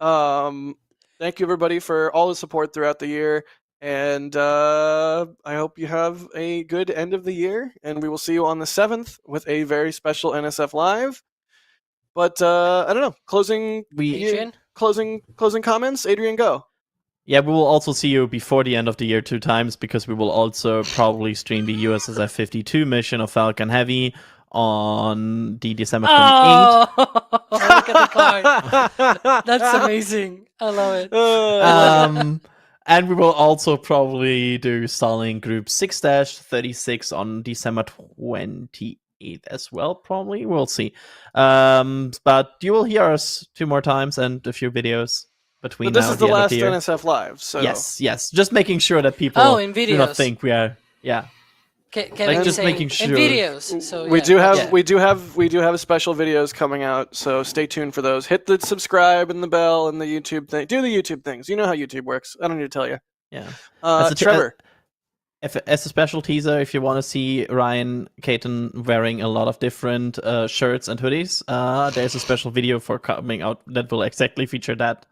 Thank you everybody for all the support throughout the year. And I hope you have a good end of the year, and we will see you on the 7th with a very special NSF Live. But I don't know. Closing comments. Adrian, go. Yeah, we will also see you before the end of the year 2 times, because we will also probably stream the USSF 52 mission of Falcon Heavy on the December 28th. Oh, look at the card. That's amazing. I love it. And we will also probably do Starlink Group 6-36 on December 28th as well, probably. We'll see. But you will hear us 2 more times and a few videos between But this now is and the the end of last the year. NSF Live, so Yes. Just making sure that people in do not videos. think we are... Yeah. Kevin just saying making in sure. videos. So we yeah, do have gotcha. we do have special videos coming out, so stay tuned for those. Hit the subscribe and the bell and the YouTube thing. Do the YouTube things. You know how YouTube works. I don't need to tell you. Yeah. Trevor. As a special teaser, if you want to see Ryan Caton wearing a lot of different shirts and hoodies, there's a special video for coming out that will exactly feature that.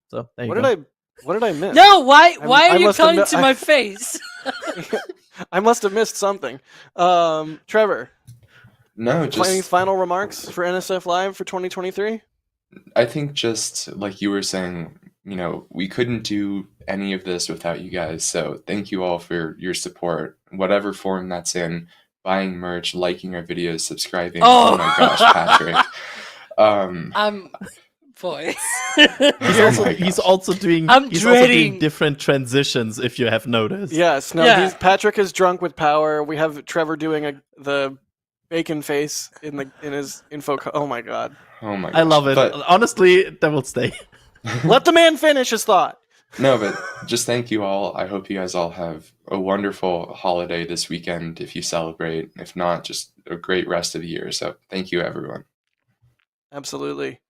So there you go. What did I miss? No, why I are you must have coming to my face? I must have missed something. Trevor. No, Any just final remarks for NSF Live for 2023? I think just like you were saying, we couldn't do any of this without you guys. So thank you all for your support, whatever form that's in, buying merch, liking our videos, subscribing. Oh my gosh, Patrick. Boy. He's also doing different transitions, if you have noticed. Yes, no, Yeah. Patrick is drunk with power. We have Trevor doing the bacon face in his info. Oh my god. Oh my gosh. I love it. But, Honestly, that will stay. Let the man finish his thought. no, but just thank you all. I hope you guys all have a wonderful holiday this weekend if you celebrate. If not, just a great rest of the year. So thank you, everyone. Absolutely.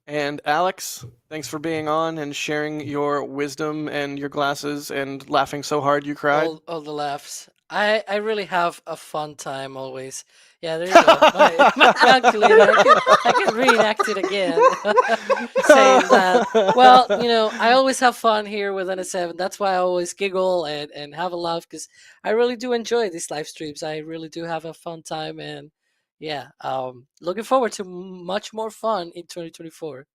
And Alex, thanks for being on and sharing your wisdom and your glasses and laughing so hard you cried. all the laughs. I really have a fun time always. Yeah, there you go. My calculator. I can reenact it again. Saying that. Well, I always have fun here with NSF. That's why I always giggle and have a laugh, because I really do enjoy these live streams. I really do have a fun time, and yeah, looking forward to much more fun in 2024.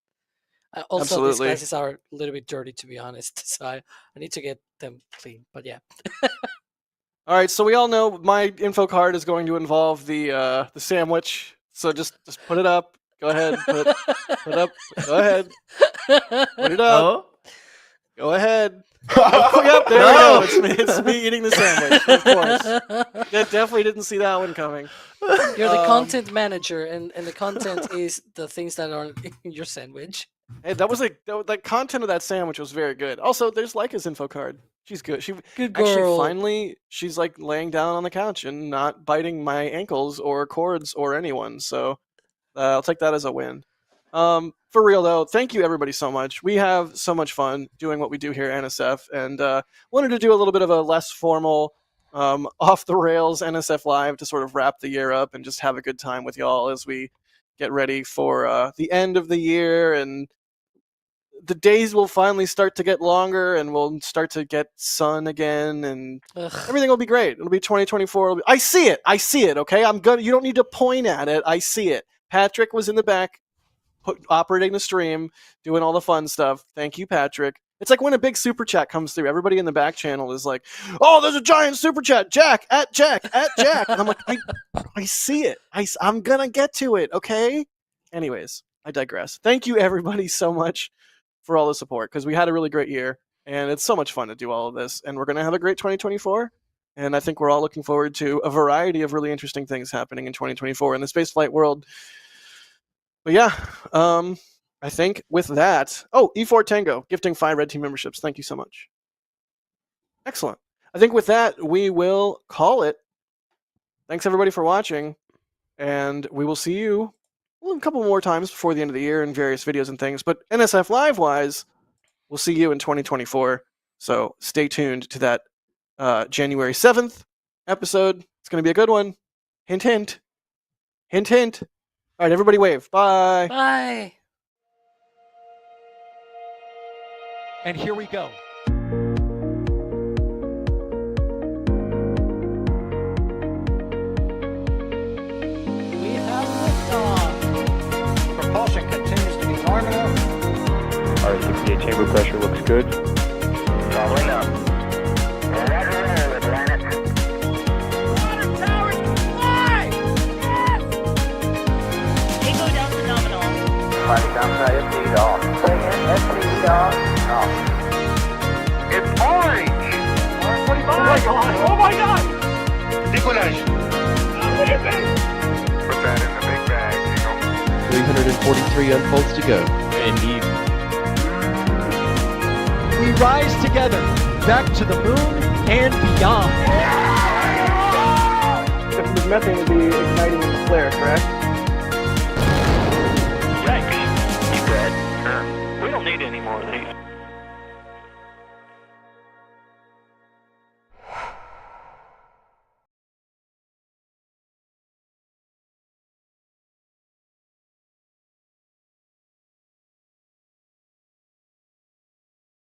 Also, Absolutely. these glasses are a little bit dirty, to be honest, so I need to get them clean. But yeah. All right, so we all know my info card is going to involve the sandwich. So just put it up. Go ahead. Put it up. Go ahead. Put it up. Oh? Go ahead. Yep, there we go. It's me eating the sandwich, of course. Definitely didn't see that one coming. You're the content manager, and the content is the things that are in your sandwich. Hey, the content of that sandwich was very good. Also, there's Leica's info card. She's good. Good Actually, girl. finally, she's like laying down on the couch and not biting my ankles or cords or anyone. So I'll take that as a win. For real though, thank you everybody so much. We have so much fun doing what we do here at NSF, and wanted to do a little bit of a less formal, off the rails NSF Live to sort of wrap the year up and just have a good time with y'all as we get ready for the end of the year, and the days will finally start to get longer, and we'll start to get sun again, and everything will be great. It'll be 2024. I see it. Okay, You don't need to point at it. I see it. Patrick was in the back, operating the stream, doing all the fun stuff. Thank you, Patrick. It's like when a big super chat comes through, everybody in the back channel is like, "Oh, there's a giant super chat, Jack at Jack at Jack," and I'm like, I see it. I'm gonna get to it. Okay. Anyways, I digress. Thank you everybody so much for all the support, because we had a really great year, and it's so much fun to do all of this, and we're gonna have a great 2024. And I think we're all looking forward to a variety of really interesting things happening in 2024 in the spaceflight world. But yeah, I think with that, E4 Tango gifting 5 Red Team memberships. Thank you so much. Excellent. I think with that, we will call it. Thanks everybody for watching, and we will see you a couple more times before the end of the year in various videos and things. But NSF Live wise, we'll see you in 2024. So stay tuned to that January 7th episode. It's going to be a good one. Hint, hint. Hint, hint. All right, everybody wave. Bye. Bye. And here we go. RS-68 chamber pressure looks good. Following up. Roger, roll, Atlantic. Water towers fly! Yes! Echo down to nominal. Fighting down to SC off. Say SC off. It's orange! Oh my god! Oh my god! Decollage. What is it? Put that in the big bag, Eagle. 343 unfolds to go. Indeed. We rise together back to the moon and beyond. This methane would be igniting in the flare, correct? Yikes. Keep red. We don't need any more of these.